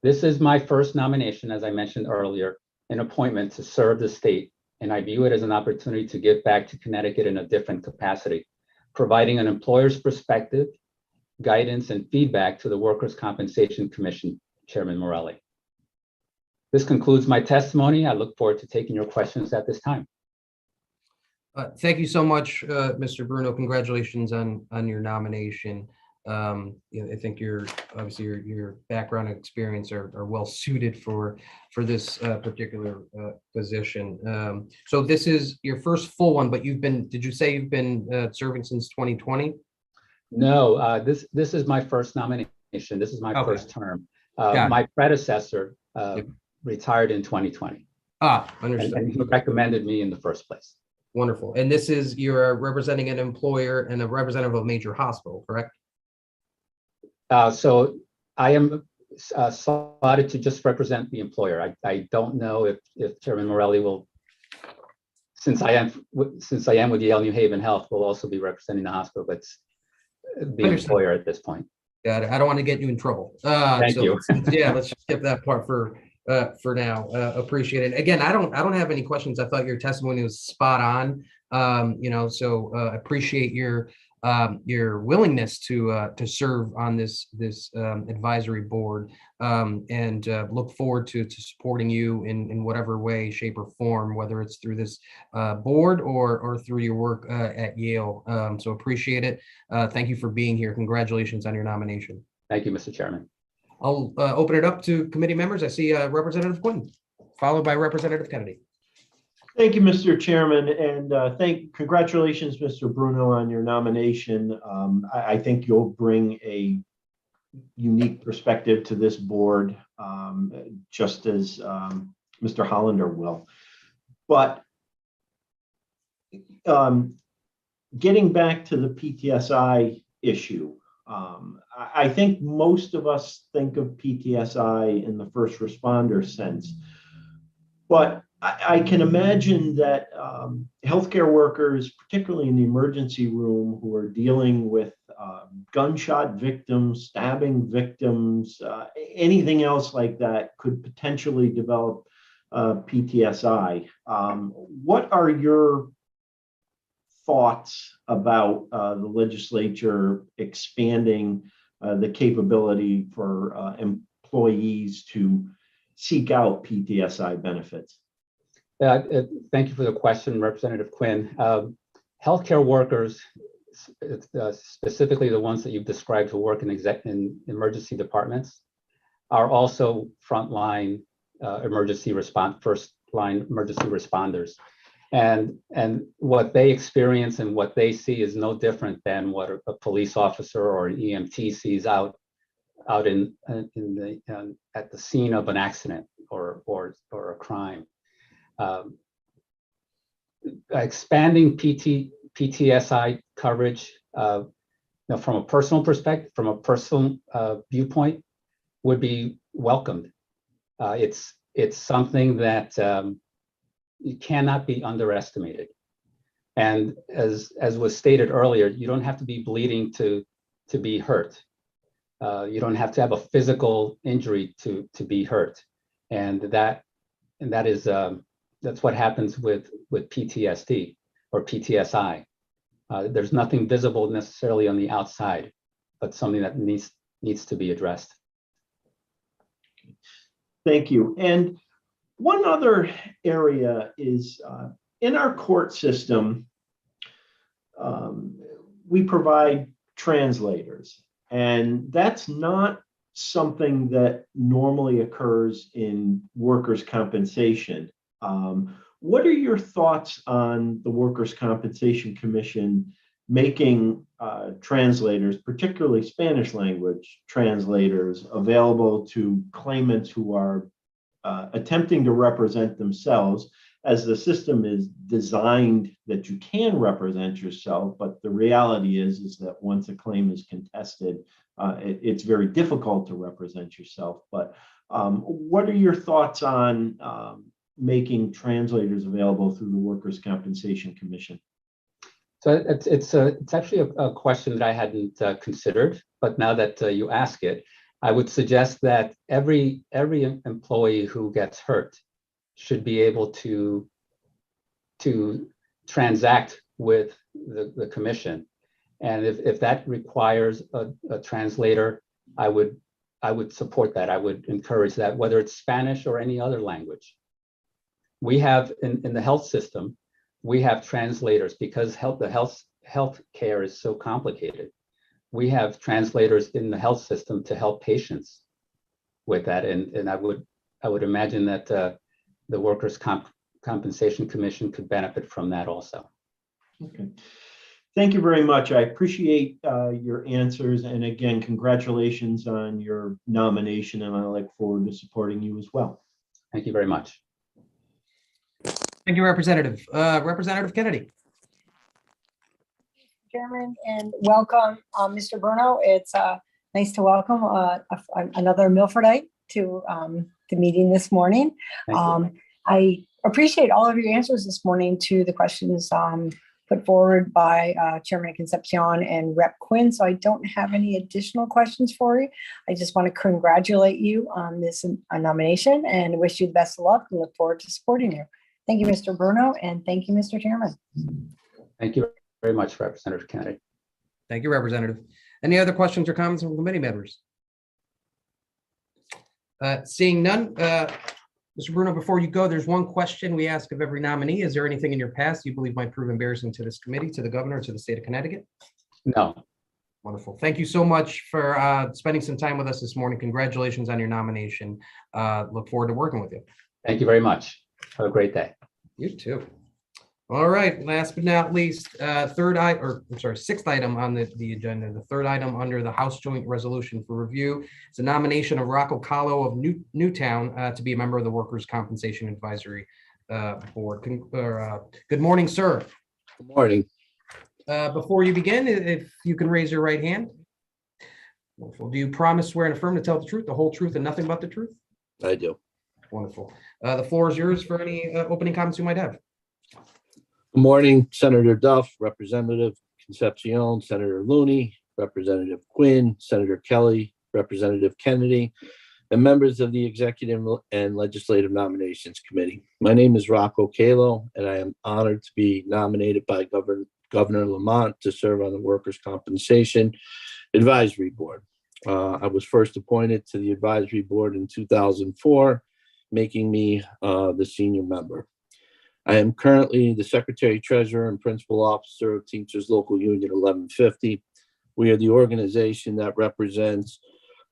[SPEAKER 8] This is my first nomination, as I mentioned earlier, an appointment to serve the state, and I view it as an opportunity to give back to Connecticut in a different capacity, providing an employer's perspective, guidance, and feedback to the Workers' Compensation Commission, Chairman Morelli. This concludes my testimony. I look forward to taking your questions at this time.
[SPEAKER 2] Thank you so much, Mr. Bruno. Congratulations on your nomination. I think your background and experience are well suited for this particular position. So this is your first full one, but did you say you've been serving since 2020?
[SPEAKER 8] No, this is my first nomination. This is my first term. My predecessor retired in 2020.
[SPEAKER 2] Understood.
[SPEAKER 8] And he recommended me in the first place.
[SPEAKER 2] Wonderful. And you're representing an employer and a representative of a major hospital, correct?
[SPEAKER 8] So I am slotted to just represent the employer. I don't know if Chairman Morelli will, since I am with Yale New Haven Health, will also be representing the hospital, but the employer at this point.
[SPEAKER 2] Got it. I don't want to get you in trouble.
[SPEAKER 8] Thank you.
[SPEAKER 2] Yeah, let's just skip that part for now. Appreciate it. Again, I don't have any questions. I thought your testimony was spot on. So appreciate your willingness to serve on this advisory board, and look forward to supporting you in whatever way, shape, or form, whether it's through this board or through your work at Yale. So appreciate it. Thank you for being here. Congratulations on your nomination.
[SPEAKER 8] Thank you, Mr. Chairman.
[SPEAKER 2] I'll open it up to committee members. I see Representative Quinn, followed by Representative Kennedy.
[SPEAKER 4] Thank you, Mr. Chairman, and congratulations, Mr. Bruno, on your nomination. I think you'll bring a unique perspective to this board, just as Mr. Hollander will. But getting back to the PTSI issue, I think most of us think of PTSI in the first responder sense, but I can imagine that healthcare workers, particularly in the emergency room, who are dealing with gunshot victims, stabbing victims, anything else like that, could potentially develop PTSI. What are your thoughts about the legislature expanding the capability for employees to seek out PTSI benefits?
[SPEAKER 8] Thank you for the question, Representative Quinn. Healthcare workers, specifically the ones that you've described who work in emergency departments, are also frontline first line emergency responders. And what they experience and what they see is no different than what a police officer or an EMT sees out at the scene of an accident or a crime. Expanding PTSI coverage, from a personal perspective, from a personal viewpoint, would be welcomed. It's something that it cannot be underestimated. And as was stated earlier, you don't have to be bleeding to be hurt. You don't have to have a physical injury to be hurt, and that's what happens with PTSD or PTSI. There's nothing visible necessarily on the outside, but something that needs to be addressed.
[SPEAKER 4] Thank you. And one other area is in our court system, we provide translators, and that's not something that normally occurs in workers' compensation. What are your thoughts on the Workers' Compensation Commission making translators, particularly Spanish language translators, available to claimants who are attempting to represent themselves, as the system is designed that you can represent yourself, but the reality is that once a claim is contested, it's very difficult to represent yourself. But what are your thoughts on making translators available through the Workers' Compensation Commission?
[SPEAKER 8] So it's actually a question that I hadn't considered, but now that you ask it, I would suggest that every employee who gets hurt should be able to transact with the commission, and if that requires a translator, I would support that. I would encourage that, whether it's Spanish or any other language. We have in the health system, we have translators because health care is so complicated. We have translators in the health system to help patients with that, and I would imagine that the Workers' Compensation Commission could benefit from that also.
[SPEAKER 4] Okay, thank you very much. I appreciate your answers, and again, congratulations on your nomination, and I look forward to supporting you as well.
[SPEAKER 8] Thank you very much.
[SPEAKER 2] Thank you, Representative. Representative Kennedy.
[SPEAKER 1] Chairman, and welcome, Mr. Bruno. It's nice to welcome another Milfordite to the meeting this morning.
[SPEAKER 8] Thank you.
[SPEAKER 1] I appreciate all of your answers this morning to the questions put forward by Chairman Concepcion and Rep. Quinn. So I don't have any additional questions for you. I just want to congratulate you on this nomination and wish you the best of luck and look forward to supporting you. Thank you, Mr. Bruno, and thank you, Mr. Chairman.
[SPEAKER 8] Thank you very much, Representative Kennedy.
[SPEAKER 2] Thank you, Representative. Any other questions or comments from committee members? Seeing none, Mr. Bruno, before you go, there's one question we ask of every nominee. Is there anything in your past you believe might prove embarrassing to this committee, to the governor, to the state of Connecticut?
[SPEAKER 8] No.
[SPEAKER 2] Wonderful. Thank you so much for spending some time with us this morning. Congratulations on your nomination. Look forward to working with you.
[SPEAKER 8] Thank you very much. Have a great day.
[SPEAKER 2] You too. All right, last but not least, sixth item on the agenda. The third item under the House Joint Resolution for review is a nomination of Rocco Kahlo of Newtown to be a member of the Workers' Compensation Advisory Board. Good morning, sir.
[SPEAKER 9] Good morning.
[SPEAKER 2] Before you begin, if you can raise your right hand. Wonderful. Do you promise, swear, and affirm to tell the truth, the whole truth, and nothing but the truth?
[SPEAKER 9] I do.
[SPEAKER 2] Wonderful. The floor is yours for any opening comments you might have.
[SPEAKER 9] Good morning, Senator Duff, Representative Concepcion, Senator Looney, Representative Quinn, Senator Kelly, Representative Kennedy, and members of the Executive and Legislative Nominations Committee. My name is Rocco Kahlo, and I am honored to be nominated by Governor Lamont to serve on the Workers' Compensation Advisory Board. I was first appointed to the advisory board in 2004, making me the senior member. I am currently the Secretary Treasurer and Principal Officer of Teamsters Local Union 1150. We are the organization that represents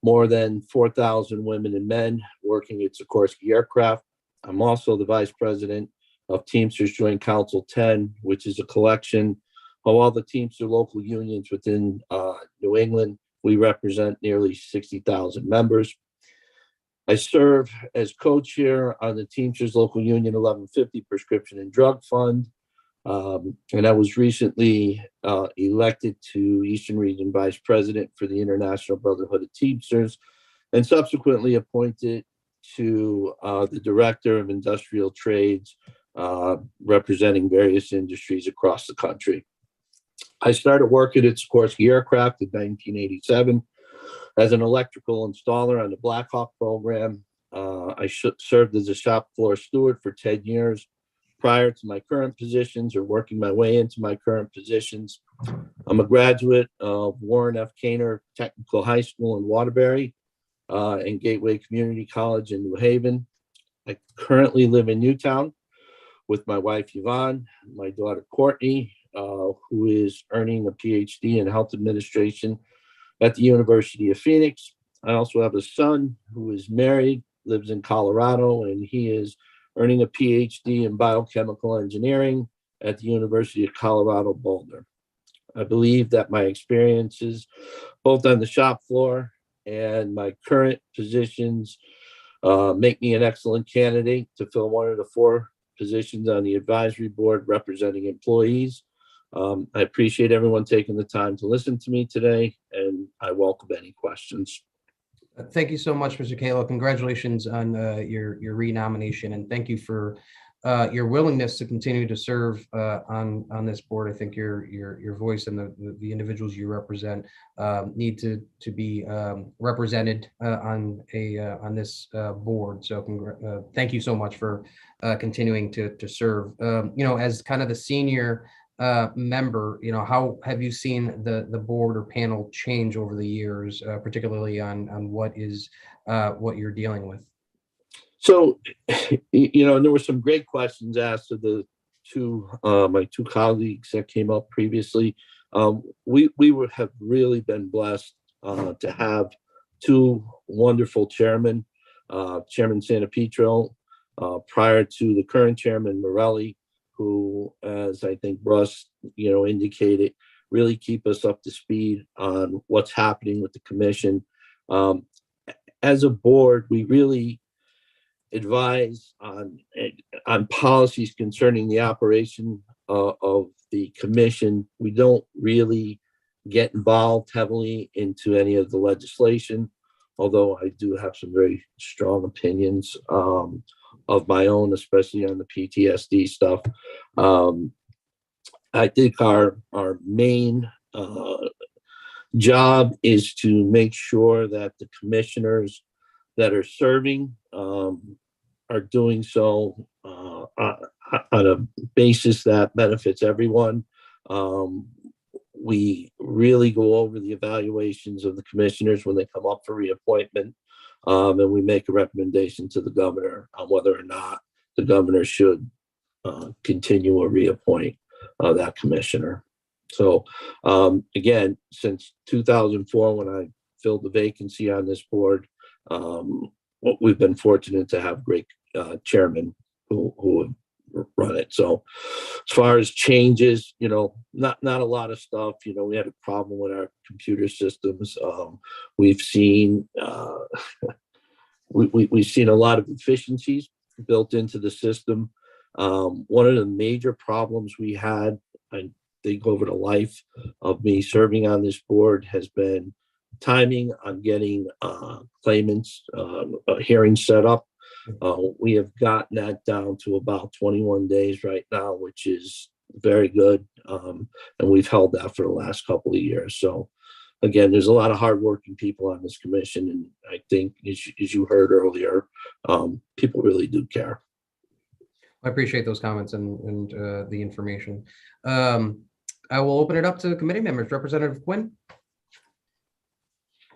[SPEAKER 9] more than 4,000 women and men working at Sikorsky Aircraft. I'm also the Vice President of Teamsters Joint Council 10, which is a collection of all the Teamster local unions within New England. We represent nearly 60,000 members. I serve as co-chair on the Teamsters Local Union 1150 Prescription and Drug Fund. And I was recently elected to Eastern Region Vice President for the International Brotherhood of Teamsters, and subsequently appointed to the Director of Industrial Trades, representing various industries across the country. I started working at Sikorsky Aircraft in 1987. As an electrical installer on the Black Hawk program. I served as a shop floor steward for 10 years prior to my current positions, or working my way into my current positions. I'm a graduate of Warren F. Kaner Technical High School in Waterbury and Gateway Community College in New Haven. I currently live in Newtown with my wife, Yvonne, my daughter, Courtney, who is earning a PhD in health administration at the University of Phoenix. I also have a son who is married, lives in Colorado, and he is earning a PhD in biochemical engineering at the University of Colorado Boulder. I believe that my experiences, both on the shop floor and my current positions, make me an excellent candidate to fill one of the 4 positions on the advisory board representing employees. I appreciate everyone taking the time to listen to me today, and I welcome any questions.
[SPEAKER 2] Thank you so much, Mr. Kahlo. Congratulations on your renomination, and thank you for your willingness to continue to serve on this board. I think your voice and the individuals you represent need to be represented on this board. So thank you so much for continuing to serve. As kind of the senior member, how have you seen the board or panel change over the years, particularly on what you're dealing with?
[SPEAKER 9] So, there were some great questions asked of the my two colleagues that came up previously. We have really been blessed to have 2 wonderful chairmen, Chairman Santapietro, prior to the current chairman, Morelli, who, as I think Russ, indicated, really keep us up to speed on what's happening with the commission. As a board, we really advise on policies concerning the operation of the commission. We don't really get involved heavily into any of the legislation, although I do have some very strong opinions of my own, especially on the PTSD stuff. I think our main job is to make sure that the commissioners that are serving are doing so on a basis that benefits everyone. We really go over the evaluations of the commissioners when they come up for reappointment, and we make a recommendation to the governor on whether or not the governor should continue or reappoint that commissioner. So again, since 2004, when I filled the vacancy on this board, we've been fortunate to have great chairmen who have run it. So as far as changes, not a lot of stuff. We had a problem with our computer systems. We've seen we've seen a lot of efficiencies built into the system. One of the major problems we had, I think over the life of me serving on this board, has been timing on getting claimants hearings set up. We have gotten that down to about 21 days right now, which is very good. And we've held that for the last couple of years. So again, there's a lot of hardworking people on this commission. And I think, as you heard earlier, people really do care.
[SPEAKER 2] I appreciate those comments and the information. I will open it up to committee members. Representative Quinn.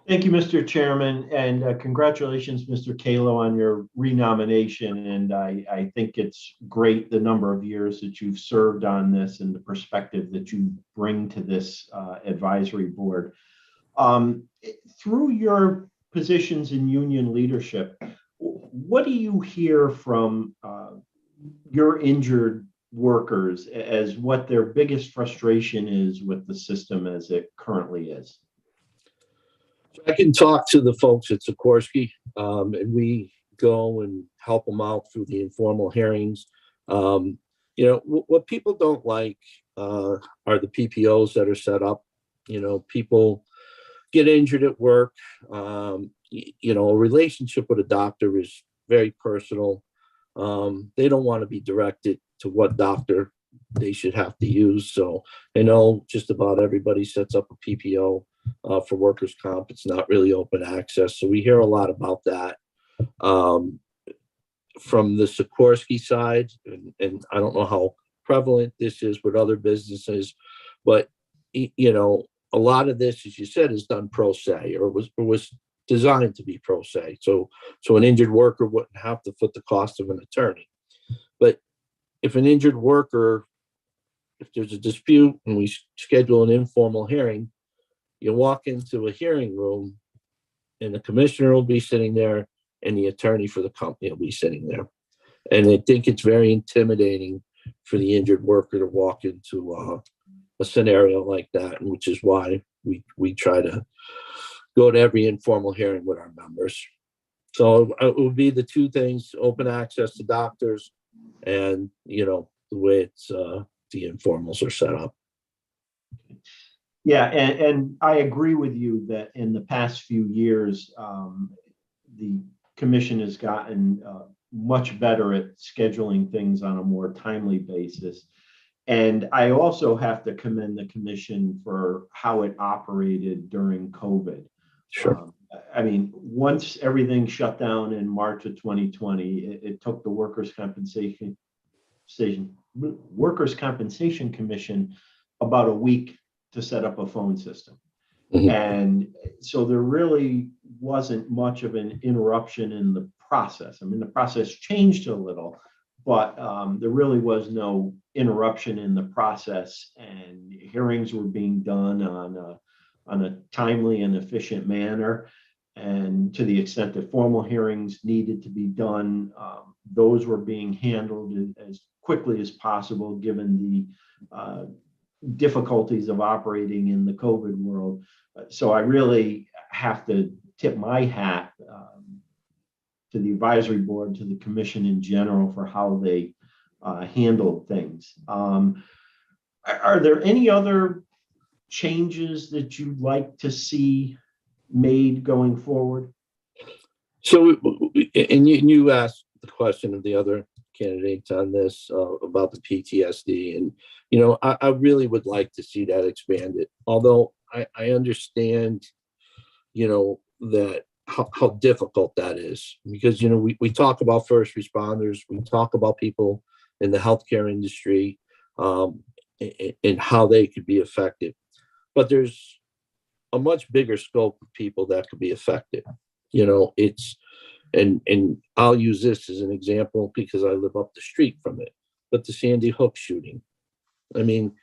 [SPEAKER 4] Thank you, Mr. Chairman, and congratulations, Mr. Kalo, on your renomination. And I think it's great the number of years that you've served on this and the perspective that you bring to this advisory board. Through your positions in union leadership, what do you hear from your injured workers as what their biggest frustration is with the system as it currently is?
[SPEAKER 9] I can talk to the folks at Sikorsky, and we go and help them out through the informal hearings. What people don't like are the PPOs that are set up. People get injured at work. A relationship with a doctor is very personal. They don't want to be directed to what doctor they should have to use. So I know just about everybody sets up a PPO for workers' comp. It's not really open access. So we hear a lot about that. From the Sikorsky side, and I don't know how prevalent this is with other businesses, but a lot of this, as you said, is done pro se, or was designed to be pro se. So an injured worker wouldn't have to foot the cost of an attorney. But if an injured worker, if there's a dispute and we schedule an informal hearing, you walk into a hearing room and the commissioner will be sitting there and the attorney for the company will be sitting there. And I think it's very intimidating for the injured worker to walk into a scenario like that, and which is why we try to go to every informal hearing with our members. So it would be the two things: open access to doctors and, the way it's the informals are set up.
[SPEAKER 4] Yeah, and I agree with you that in the past few years, the commission has gotten much better at scheduling things on a more timely basis. And I also have to commend the commission for how it operated during COVID.
[SPEAKER 9] Sure.
[SPEAKER 4] Once everything shut down in March of 2020, it took the Workers' Compensation Commission about a week to set up a phone system.
[SPEAKER 9] Mhm.
[SPEAKER 4] And so there really wasn't much of an interruption in the process. The process changed a little, but there really was no interruption in the process, and hearings were being done on a timely and efficient manner. And to the extent that formal hearings needed to be done, those were being handled as quickly as possible, given the difficulties of operating in the COVID world. So I really have to tip my hat to the advisory board, to the commission in general, for how they handled things. Are there any other changes that you'd like to see made going forward?
[SPEAKER 9] So, and you asked the question of the other candidates on this about the PTSD. And, I really would like to see that expanded. Although I understand, that how difficult that is because, we talk about first responders, we talk about people in the healthcare industry and how they could be affected. But there's a much bigger scope of people that could be affected. And I'll use this as an example because I live up the street from it. But the Sandy Hook shooting, I mean,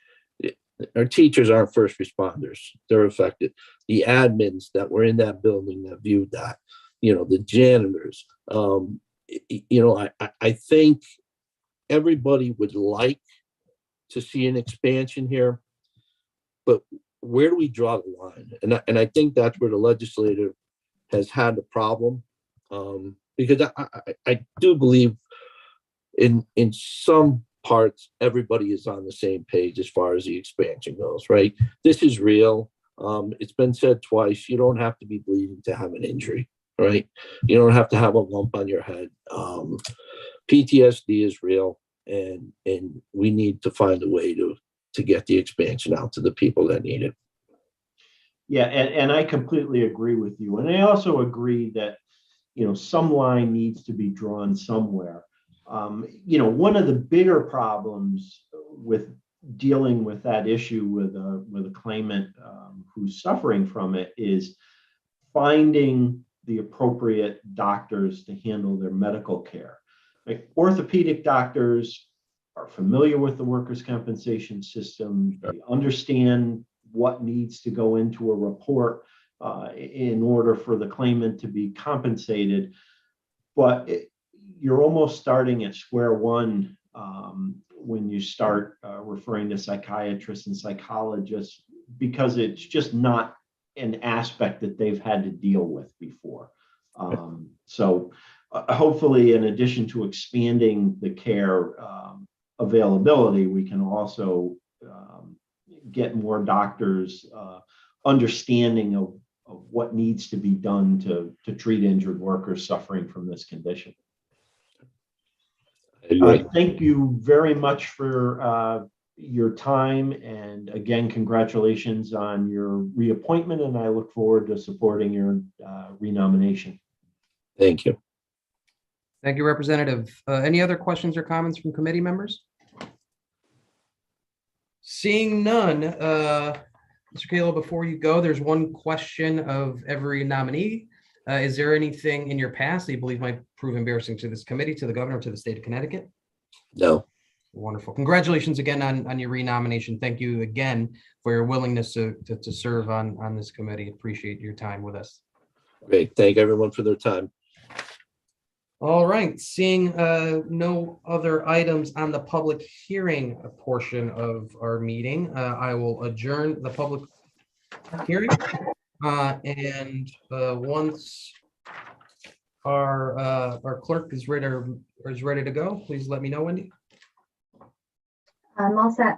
[SPEAKER 9] our teachers aren't first responders. They're affected. The admins that were in that building that viewed that, the janitors. I think everybody would like to see an expansion here, but where do we draw the line? And I think that's where the legislature has had the problem, because I do believe in some parts everybody is on the same page as far as the expansion goes, right? This is real. It's been said twice. You don't have to be bleeding to have an injury, right? You don't have to have a lump on your head. PTSD is real, and we need to find a way to get the expansion out to the people that need it.
[SPEAKER 4] Yeah, and I completely agree with you. And I also agree that, some line needs to be drawn somewhere. One of the bigger problems with dealing with that issue with a claimant who's suffering from it is finding the appropriate doctors to handle their medical care. Like orthopedic doctors are familiar with the workers' compensation system. They understand what needs to go into a report in order for the claimant to be compensated. But you're almost starting at square one when you start referring to psychiatrists and psychologists, because it's just not an aspect that they've had to deal with before. So hopefully, in addition to expanding the care availability, we can also get more doctors understanding of what needs to be done to treat injured workers suffering from this condition. Thank you very much for your time. And again, congratulations on your reappointment. And I look forward to supporting your renomination.
[SPEAKER 9] Thank you.
[SPEAKER 2] Thank you, Representative. Any other questions or comments from committee members? Seeing none, Mr. Kalo, before you go, there's one question of every nominee. Is there anything in your past that you believe might prove embarrassing to this committee, to the governor, to the state of Connecticut?
[SPEAKER 9] No.
[SPEAKER 2] Wonderful. Congratulations again on your renomination. Thank you again for your willingness to serve on this committee. Appreciate your time with us.
[SPEAKER 9] Great. Thank everyone for their time.
[SPEAKER 2] All right. Seeing no other items on the public hearing portion of our meeting, I will adjourn the public hearing. And once our clerk is ready to go, please let me know, Wendy.
[SPEAKER 10] I'm all set.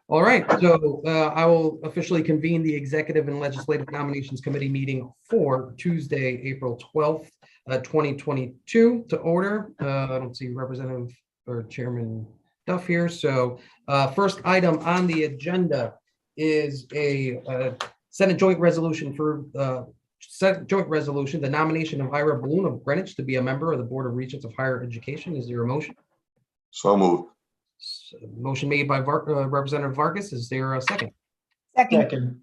[SPEAKER 2] All right, so I will officially convene the Executive and Legislative Nominations Committee meeting for Tuesday, April 12th, 2022 to order. I don't see Representative or Chairman Duff here. So first item on the agenda is a Senate joint resolution for the nomination of Ira Bloom of Greenwich to be a member of the Board of Regents of Higher Education. Is there a motion?
[SPEAKER 11] So moved.
[SPEAKER 2] Motion made by Representative Vargas. Is there a second?
[SPEAKER 1] Second.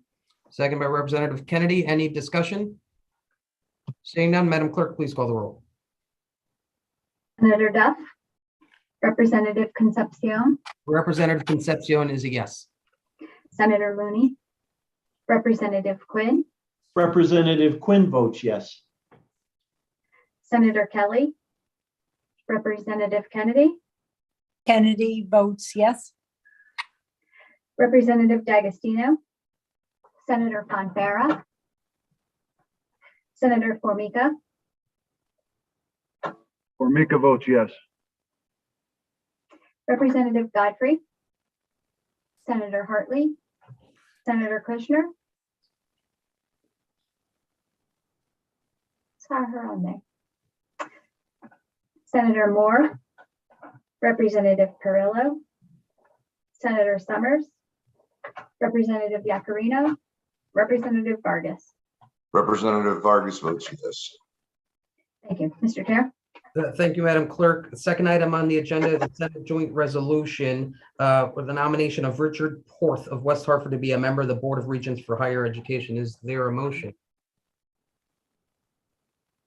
[SPEAKER 2] Second by Representative Kennedy. Any discussion? Seeing none, Madam Clerk, please call the roll.
[SPEAKER 10] Senator Duff, Representative Concepcion,
[SPEAKER 2] Representative Concepcion is a yes.
[SPEAKER 10] Senator Looney, Representative Quinn,
[SPEAKER 4] Representative Quinn votes yes.
[SPEAKER 10] Senator Kelly, Representative Kennedy,
[SPEAKER 1] Kennedy votes yes.
[SPEAKER 10] Representative D'Agostino, Senator Fonfara, Senator Formica,
[SPEAKER 11] Formica votes yes.
[SPEAKER 10] Representative Godfrey, Senator Hartley, Senator Kushner. Saw her on there. Senator Moore, Representative Perillo, Senator Summers, Representative Yakarino, Representative Vargas.
[SPEAKER 11] Representative Vargas votes yes.
[SPEAKER 10] Thank you. Mr. Chair.
[SPEAKER 2] Thank you, Madam Clerk. The second item on the agenda is a Senate joint resolution with the nomination of Richard Porth of West Hartford to be a member of the Board of Regents for Higher Education. Is there a motion?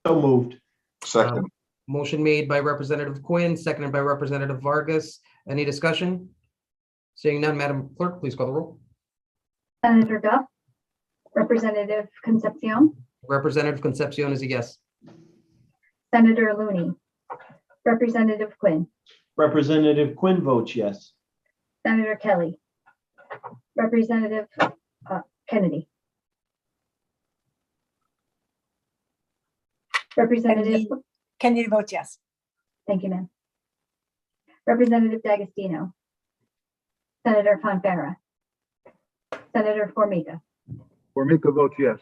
[SPEAKER 4] So moved.
[SPEAKER 11] Second.
[SPEAKER 2] Motion made by Representative Quinn, seconded by Representative Vargas. Any discussion? Seeing none, Madam Clerk, please call the roll.
[SPEAKER 10] Senator Duff, Representative Concepcion,
[SPEAKER 2] Representative Concepcion is a yes.
[SPEAKER 10] Senator Looney, Representative Quinn,
[SPEAKER 4] Representative Quinn votes yes.
[SPEAKER 10] Senator Kelly, Representative Kennedy. Representative,
[SPEAKER 1] Kennedy votes yes.
[SPEAKER 10] thank you, ma'am. Representative D'Agostino, Senator Fonfara, Senator Formica.
[SPEAKER 11] Formica votes yes.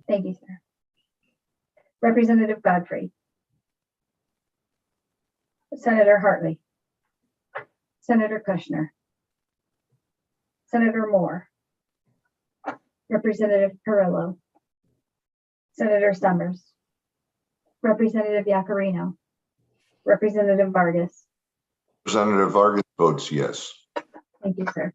[SPEAKER 10] Thank you, sir. Representative Godfrey, Senator Hartley, Senator Kushner, Senator Moore, Representative Perillo, Senator Summers, Representative Yakarino, Representative Vargas.
[SPEAKER 11] Representative Vargas votes yes.
[SPEAKER 10] Thank you, sir.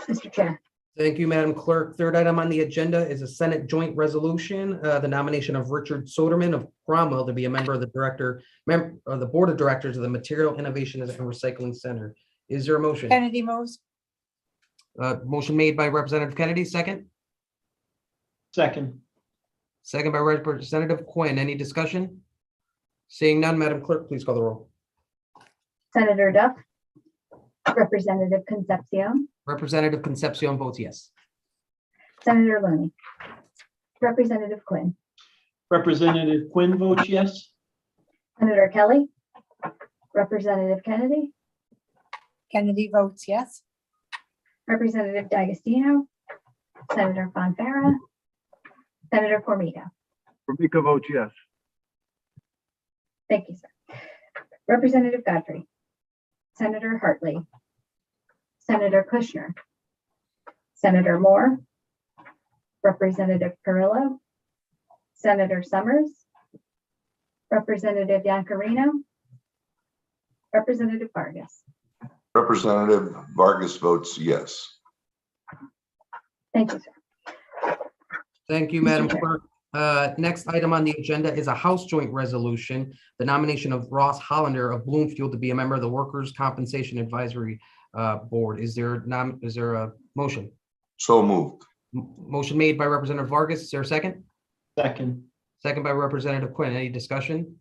[SPEAKER 10] Mr. Chair.
[SPEAKER 2] Thank you, Madam Clerk. Third item on the agenda is a Senate joint resolution, the nomination of Richard Soderman of Cromwell to be a member of the the Board of Directors of the Material Innovation and Recycling Center. Is there a motion?
[SPEAKER 1] Kennedy moves.
[SPEAKER 2] Motion made by Representative Kennedy, second.
[SPEAKER 4] Second.
[SPEAKER 2] Second by Representative Quinn. Any discussion? Seeing none, Madam Clerk, please call the roll.
[SPEAKER 10] Senator Duff, Representative Concepcion,
[SPEAKER 2] Representative Concepcion votes yes.
[SPEAKER 10] Senator Looney, Representative Quinn,
[SPEAKER 4] Representative Quinn votes yes.
[SPEAKER 10] Senator Kelly, Representative Kennedy,
[SPEAKER 1] Kennedy votes yes.
[SPEAKER 10] Representative D'Agostino, Senator Fonfara, Senator Formica.
[SPEAKER 11] Formica votes yes.
[SPEAKER 10] Thank you, sir. Representative Godfrey, Senator Hartley, Senator Kushner, Senator Moore, Representative Perillo, Senator Summers, Representative Yakarino, Representative Vargas.
[SPEAKER 11] Representative Vargas votes yes.
[SPEAKER 10] Thank you, sir.
[SPEAKER 2] Thank you, Madam Clerk. Next item on the agenda is a House joint resolution, the nomination of Ross Hollander of Bloomfield to be a member of the Workers' Compensation Advisory Board. Is there a motion?
[SPEAKER 11] So moved.
[SPEAKER 2] Motion made by Representative Vargas. Is there a second?
[SPEAKER 4] Second.
[SPEAKER 2] Second by Representative Quinn. Any discussion?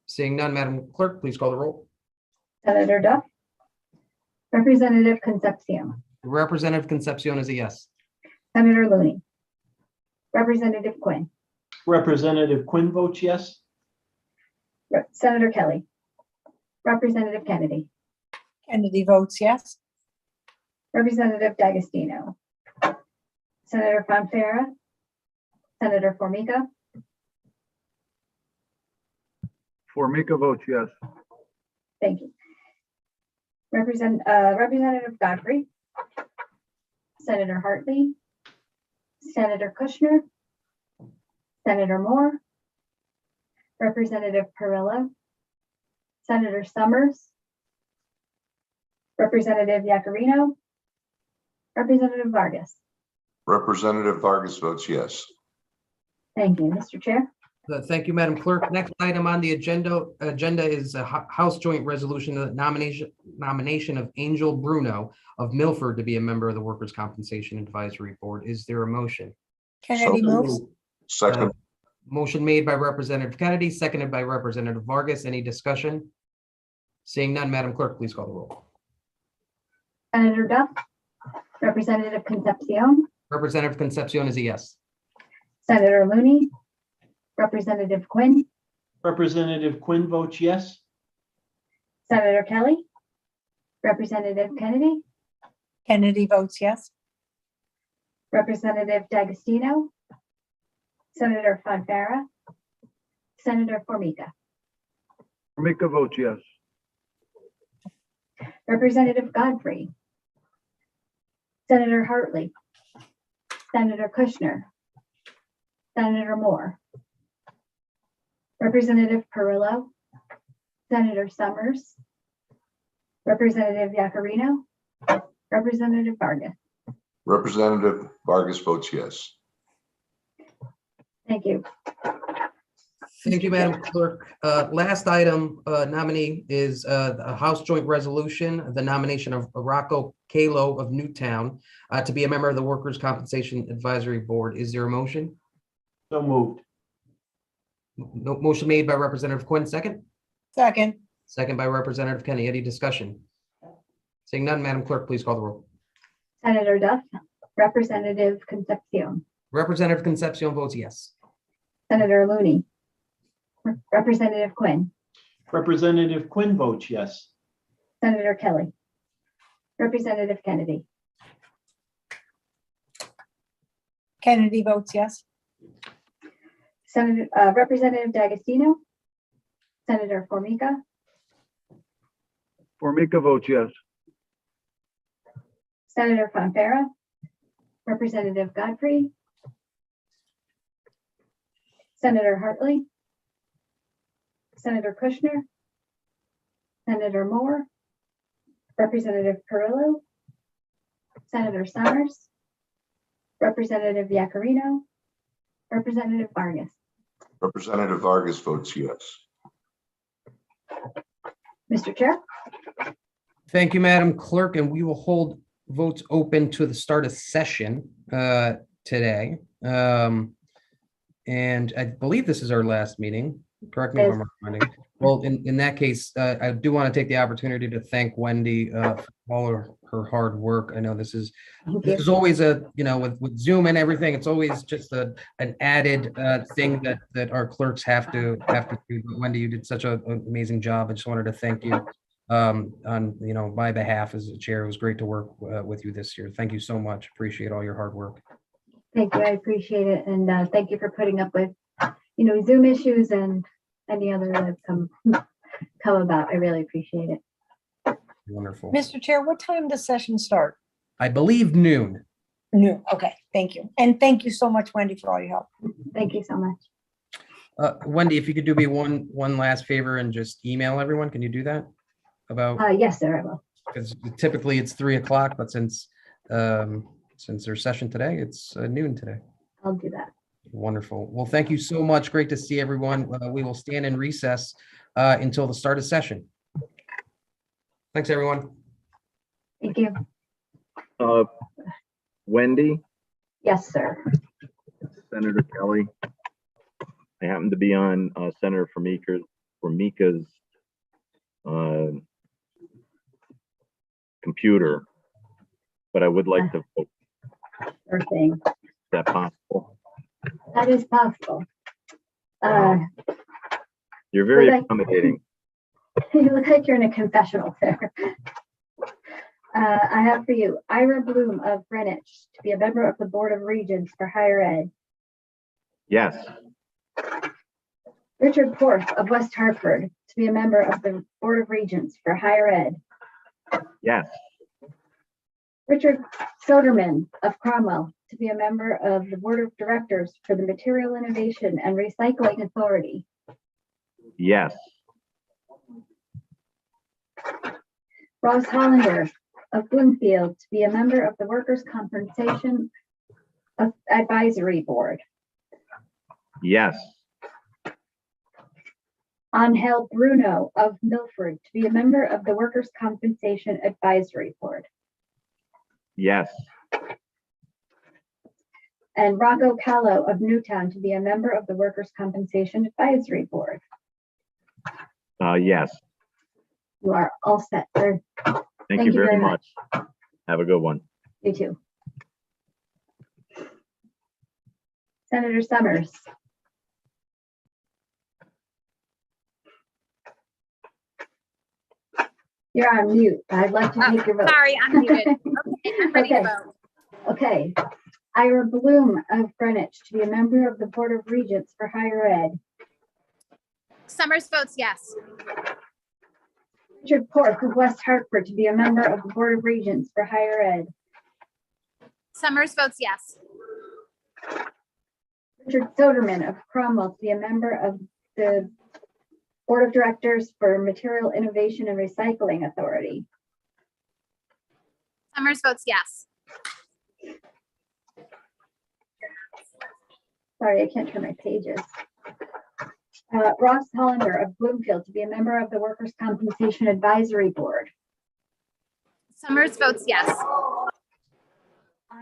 [SPEAKER 2] Seeing none, Madam Clerk, please call the roll.
[SPEAKER 10] Senator Duff, Representative Concepcion,
[SPEAKER 2] Representative Concepcion is a yes.
[SPEAKER 10] Senator Looney, Representative Quinn,
[SPEAKER 4] Representative Quinn votes yes.
[SPEAKER 10] Senator Kelly, Representative Kennedy,
[SPEAKER 1] Kennedy votes yes.
[SPEAKER 10] Representative D'Agostino, Senator Fonfara, Senator Formica,
[SPEAKER 11] Formica votes yes.
[SPEAKER 10] thank you. Representative Godfrey, Senator Hartley, Senator Kushner, Senator Moore, Representative Perillo, Senator Summers, Representative Yakarino, Representative Vargas.
[SPEAKER 11] Representative Vargas votes yes.
[SPEAKER 10] Thank you, Mr. Chair.
[SPEAKER 2] Thank you, Madam Clerk. Next item on the agenda is a House joint resolution, the nomination of Angel Bruno of Milford to be a member of the Workers' Compensation Advisory Board. Is there a motion?
[SPEAKER 1] Kennedy moves.
[SPEAKER 11] Second.
[SPEAKER 2] Motion made by Representative Kennedy, seconded by Representative Vargas. Any discussion? Seeing none, Madam Clerk, please call the roll.
[SPEAKER 10] Senator Duff, Representative Concepcion,
[SPEAKER 2] Representative Concepcion is a yes.
[SPEAKER 10] Senator Looney, Representative Quinn,
[SPEAKER 4] Representative Quinn votes yes.
[SPEAKER 10] Senator Kelly, Representative Kennedy,
[SPEAKER 1] Kennedy votes yes.
[SPEAKER 10] Representative D'Agostino, Senator Fonfara, Senator Formica.
[SPEAKER 11] Formica votes yes.
[SPEAKER 10] Representative Godfrey, Senator Hartley, Senator Kushner, Senator Moore, Representative Perillo, Senator Summers, Representative Yacarino, Representative Vargas.
[SPEAKER 11] Representative Vargas votes yes.
[SPEAKER 10] Thank you.
[SPEAKER 2] Thank you, Madam Clerk. Last item, nominee is a House Joint Resolution, the nomination of Rocco Kalo of Newtown to be a member of the Workers' Compensation Advisory Board. Is there a motion?
[SPEAKER 4] So moved.
[SPEAKER 2] Motion made by Representative Quinn, second.
[SPEAKER 1] Second.
[SPEAKER 2] Second by Representative Kenny. Any discussion? Seeing none, Madam Clerk, please call the roll.
[SPEAKER 10] Senator Duff, Representative Concepcion,
[SPEAKER 2] Representative Concepcion votes yes.
[SPEAKER 10] Senator Looney, Representative Quinn,
[SPEAKER 4] Representative Quinn votes yes.
[SPEAKER 10] Senator Kelly, Representative Kennedy,
[SPEAKER 1] Kennedy votes yes.
[SPEAKER 10] Representative D'Agostino, Senator Formica,
[SPEAKER 11] Formica votes yes.
[SPEAKER 10] Senator Fonfara, Representative Godfrey, Senator Hartley, Senator Kushner, Senator Moore, Representative Perillo, Senator Summers, Representative Yacarino, Representative Vargas.
[SPEAKER 11] Representative Vargas votes yes.
[SPEAKER 10] Mr. Chair,
[SPEAKER 2] Thank you, Madam Clerk, and we will hold votes open to the start of session today. And I believe this is our last meeting. Correct me if I'm wrong, Wendy. Well, in that case, I do want to take the opportunity to thank Wendy for all of her hard work. I know this is always a, with Zoom and everything, it's always just an added thing that our clerks have to do. But Wendy, you did such an amazing job. I just wanted to thank you on my behalf as a chair. It was great to work with you this year. Thank you so much. Appreciate all your hard work.
[SPEAKER 10] thank you. I appreciate it. And thank you for putting up with, Zoom issues and any other that have come about. I really appreciate it.
[SPEAKER 2] Wonderful.
[SPEAKER 1] Mr. Chair, what time does session start?
[SPEAKER 2] I believe noon.
[SPEAKER 1] Noon. Okay, thank you. And thank you so much, Wendy, for all your help.
[SPEAKER 10] Thank you so much.
[SPEAKER 2] Wendy, if you could do me one last favor and just email everyone, can you do that?
[SPEAKER 10] Yes, sir, I will.
[SPEAKER 2] Because typically it's 3:00, but since there's session today, it's noon today.
[SPEAKER 10] I'll do that.
[SPEAKER 2] Wonderful. Well, thank you so much. Great to see everyone. We will stand in recess until the start of session. Thanks, everyone.
[SPEAKER 10] Thank you.
[SPEAKER 12] Wendy,
[SPEAKER 10] Yes, sir.
[SPEAKER 12] Senator Kelly. I happen to be on Senator Formica's computer, but I would like to vote.
[SPEAKER 10] Sure thing.
[SPEAKER 12] Is that possible?
[SPEAKER 10] That is possible.
[SPEAKER 12] You're very
[SPEAKER 10] Okay.
[SPEAKER 12] accommodating.
[SPEAKER 10] You look like you're in a confessional there. I have for you Ira Bloom of Greenwich to be a member of the Board of Regents for Higher Ed.
[SPEAKER 12] Yes,
[SPEAKER 10] Richard Porth of West Hartford to be a member of the Board of Regents for Higher Ed.
[SPEAKER 12] yes,
[SPEAKER 10] Richard Soderman of Cromwell to be a member of the Board of Directors for the Material Innovation and Recycling Authority.
[SPEAKER 12] yes,
[SPEAKER 10] Ross Hollander of Bloomfield to be a member of the Workers' Compensation Advisory Board.
[SPEAKER 12] yes,
[SPEAKER 10] Angel Bruno of Milford to be a member of the Workers' Compensation Advisory Board.
[SPEAKER 12] yes,
[SPEAKER 10] And Rocco Callo of Newtown to be a member of the Workers' Compensation Advisory Board.
[SPEAKER 12] yes.
[SPEAKER 10] You are all set, sir.
[SPEAKER 12] Thank you very much. Have a good one.
[SPEAKER 10] You too. Senator Summers. You're on mute. I'd like to take your vote.
[SPEAKER 13] Sorry, I'm muted. Okay, I'm ready to
[SPEAKER 10] Okay.
[SPEAKER 13] vote.
[SPEAKER 10] Okay. Ira Bloom of Greenwich to be a member of the Board of Regents for Higher Ed.
[SPEAKER 13] Summers votes yes.
[SPEAKER 10] Richard Porth of West Hartford to be a member of the Board of Regents for Higher Ed.
[SPEAKER 13] Summers votes yes.
[SPEAKER 10] Richard Soderman of Cromwell to be a member of the Board of Directors for Material Innovation and Recycling Authority.
[SPEAKER 13] Summers votes yes.
[SPEAKER 10] Sorry, I can't turn my pages. Ross Hollander of Bloomfield to be a member of the Workers' Compensation Advisory Board.
[SPEAKER 13] Summers votes yes.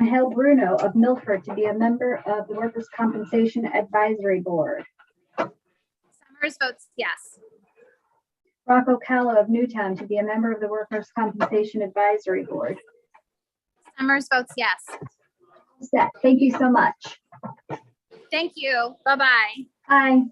[SPEAKER 10] Angel Bruno of Milford to be a member of the Workers' Compensation Advisory Board.
[SPEAKER 13] Summers votes yes.
[SPEAKER 10] Rocco Callo of Newtown to be a member of the Workers' Compensation Advisory Board.
[SPEAKER 13] Summers votes yes.
[SPEAKER 10] Set. Thank you so much.
[SPEAKER 13] Thank you. Bye-bye.
[SPEAKER 10] Bye.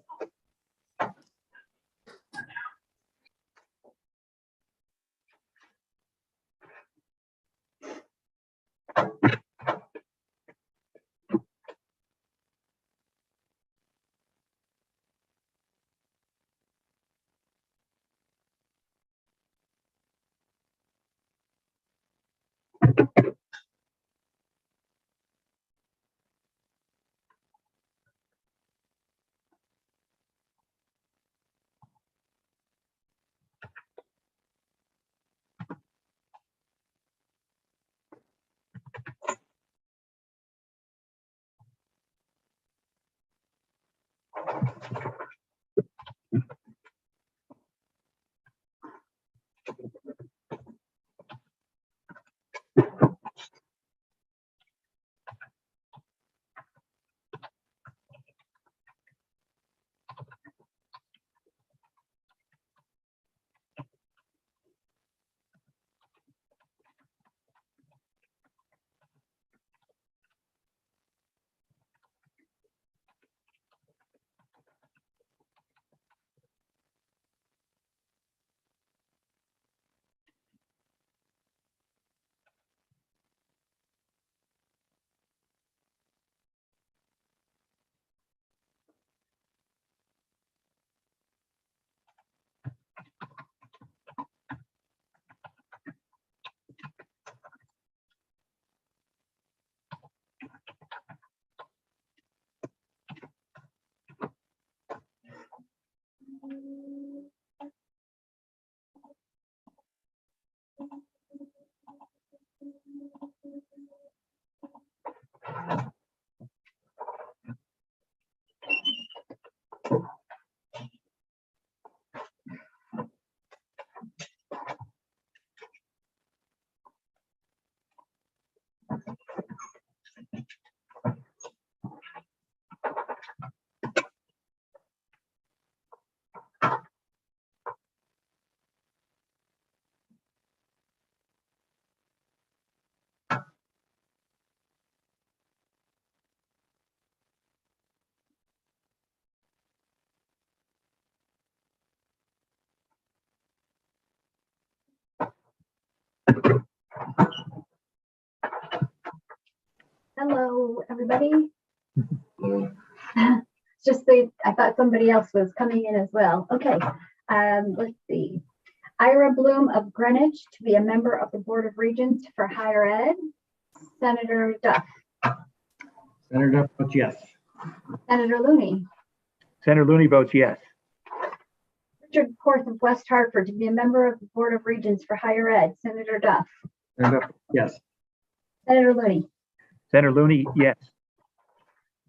[SPEAKER 10] Hello, everybody. I thought somebody else was coming in as well. Okay, let's see. Ira Bloom of Greenwich to be a member of the Board of Regents for Higher Ed. Senator Duff.
[SPEAKER 14] Senator Duff votes yes.
[SPEAKER 10] Senator Looney.
[SPEAKER 14] Senator Looney votes yes.
[SPEAKER 10] Richard Porth of West Hartford to be a member of the Board of Regents for Higher Ed. Senator Duff.
[SPEAKER 14] Senator Duff, yes.
[SPEAKER 10] Senator Looney.
[SPEAKER 14] Senator Looney, yes.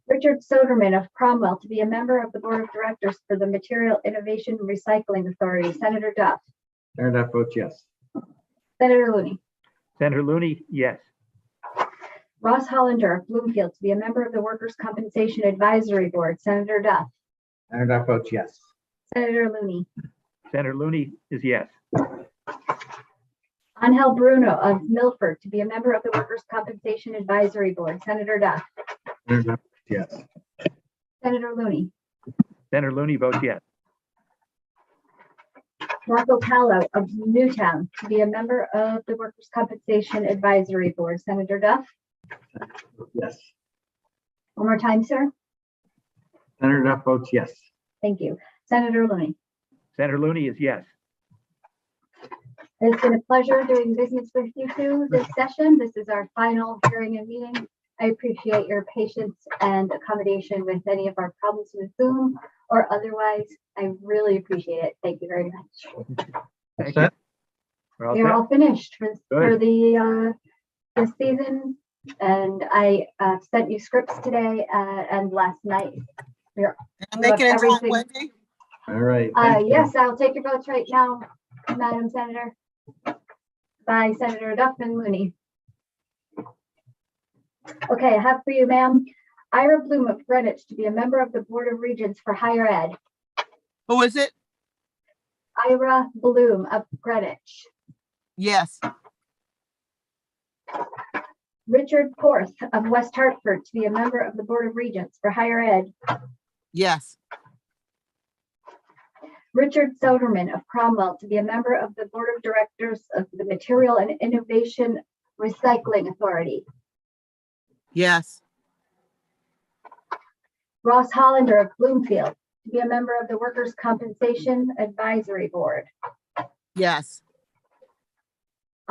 [SPEAKER 10] Richard Soderman of Cromwell to be a member of the Board of Directors for the Material Innovation and Recycling Authority. Senator Duff.
[SPEAKER 14] Senator Duff votes yes.
[SPEAKER 10] Senator Looney.
[SPEAKER 14] Senator Looney, yes.
[SPEAKER 10] Ross Hollander of Bloomfield to be a member of the Workers' Compensation Advisory Board. Senator Duff.
[SPEAKER 14] Senator Duff votes yes.
[SPEAKER 10] Senator Looney.
[SPEAKER 14] Senator Looney is yes.
[SPEAKER 10] Angel Bruno of Milford to be a member of the Workers' Compensation Advisory Board. Senator Duff.
[SPEAKER 14] Senator Duff votes yes.
[SPEAKER 10] Senator Looney.
[SPEAKER 14] Senator Looney votes yes.
[SPEAKER 10] Rocco Callo of Newtown to be a member of the Workers' Compensation Advisory Board. Senator Duff.
[SPEAKER 14] Yes.
[SPEAKER 10] One more time, sir.
[SPEAKER 14] Senator Duff votes yes.
[SPEAKER 10] Thank you. Senator Looney.
[SPEAKER 14] Senator Looney is yes.
[SPEAKER 10] It's been a pleasure doing business with you two this session. This is our final hearing and meeting. I appreciate your patience and accommodation with any of our problems with Zoom or otherwise. I really appreciate it. Thank you very much.
[SPEAKER 14] Thank you. We're all
[SPEAKER 10] We're
[SPEAKER 14] set?
[SPEAKER 10] all finished for
[SPEAKER 14] Good.
[SPEAKER 10] the this season, and I sent you scripts today and last night. We're
[SPEAKER 15] Make it in time,
[SPEAKER 10] everything.
[SPEAKER 15] Wendy.
[SPEAKER 14] All right. thank you.
[SPEAKER 10] Yes, I'll take your votes right now, Madam Senator. By Senator Duff and Looney. Okay, I have for you, ma'am, Ira Bloom of Greenwich to be a member of the Board of Regents for Higher Ed.
[SPEAKER 15] Who is it?
[SPEAKER 10] Ira Bloom of Greenwich.
[SPEAKER 15] Yes.
[SPEAKER 10] Richard Forth of West Hartford to be a member of the Board of Regents for Higher Ed.
[SPEAKER 15] Yes.
[SPEAKER 10] Richard Soderman of Cromwell to be a member of the Board of Directors of the Material and Innovation Recycling Authority.
[SPEAKER 15] Yes.
[SPEAKER 10] Ross Hollander of Bloomfield to be a member of the Workers' Compensation Advisory Board.
[SPEAKER 15] Yes.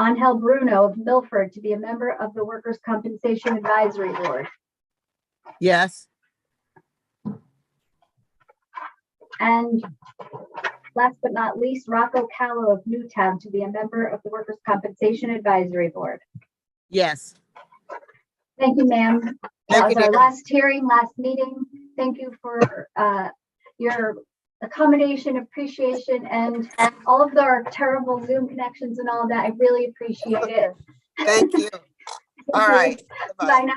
[SPEAKER 10] Angel Bruno of Milford to be a member of the Workers' Compensation Advisory Board.
[SPEAKER 15] Yes.
[SPEAKER 10] And last but not least, Rocco Callow of Newtown to be a member of the Workers' Compensation Advisory Board.
[SPEAKER 15] Yes.
[SPEAKER 10] Thank you, ma'am. That
[SPEAKER 15] Thank
[SPEAKER 10] was
[SPEAKER 15] you,
[SPEAKER 10] our
[SPEAKER 15] dear.
[SPEAKER 10] last hearing, last meeting. Thank you for your accommodation, appreciation, and all of our terrible Zoom connections and all that. I really appreciate it.
[SPEAKER 15] Thank you. All
[SPEAKER 10] Thank you.
[SPEAKER 15] right.
[SPEAKER 10] Bye
[SPEAKER 15] Bye-bye.
[SPEAKER 10] now.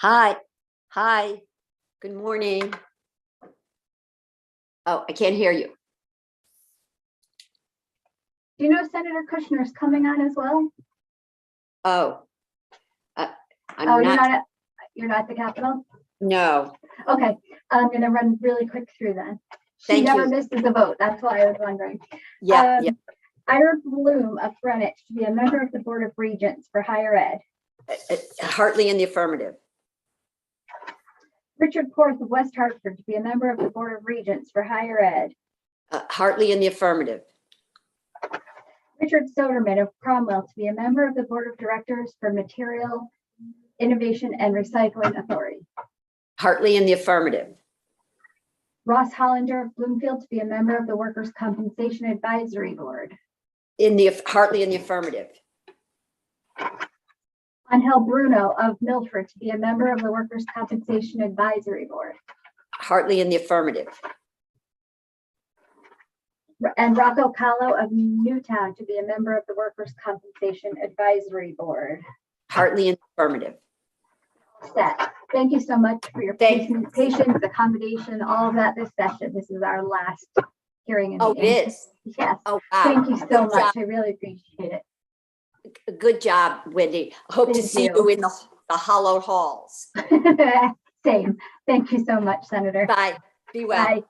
[SPEAKER 16] Hi, hi, good morning. Oh, I can't hear you.
[SPEAKER 10] Do you know Senator Kushner is coming on as well?
[SPEAKER 16] Oh, I'm
[SPEAKER 10] Oh,
[SPEAKER 16] not,
[SPEAKER 10] you're not at the Capitol?
[SPEAKER 16] no,
[SPEAKER 10] Okay, I'm gonna run really quick through then. She
[SPEAKER 16] Thank
[SPEAKER 10] never
[SPEAKER 16] you.
[SPEAKER 10] misses a vote. That's why I was wondering.
[SPEAKER 16] yeah, yeah.
[SPEAKER 10] Ira Bloom of Greenwich to be a member of the Board of Regents for higher ed.
[SPEAKER 16] Hartley in the affirmative.
[SPEAKER 10] Richard Porth of West Hartford to be a member of the Board of Regents for higher ed.
[SPEAKER 16] Hartley in the affirmative.
[SPEAKER 10] Richard Soderman of Cromwell to be a member of the Board of Directors for Material Innovation and Recycling Authority.
[SPEAKER 16] Hartley in the affirmative.
[SPEAKER 10] Ross Hollander of Bloomfield to be a member of the Workers' Compensation Advisory Board.
[SPEAKER 16] Hartley in the affirmative.
[SPEAKER 10] Angel Bruno of Milford to be a member of the Workers' Compensation Advisory Board.
[SPEAKER 16] Hartley in the affirmative.
[SPEAKER 10] And Rocco Kahlo of Newtown to be a member of the Workers' Compensation Advisory Board.
[SPEAKER 16] Hartley in the affirmative.
[SPEAKER 10] Set. Thank you so much for your patience, accommodation, all of that this session. This is our last hearing.
[SPEAKER 16] Oh, it is?
[SPEAKER 10] Yes.
[SPEAKER 16] Oh, wow.
[SPEAKER 10] Thank you so
[SPEAKER 16] Good
[SPEAKER 10] much.
[SPEAKER 16] job.
[SPEAKER 10] I really appreciate it.
[SPEAKER 16] Good job, Wendy. Hope to
[SPEAKER 10] Thank
[SPEAKER 16] see
[SPEAKER 10] you.
[SPEAKER 16] you in the hallowed halls.
[SPEAKER 10] Same. Thank you so much, Senator.
[SPEAKER 16] Bye. Be well.
[SPEAKER 10] Bye.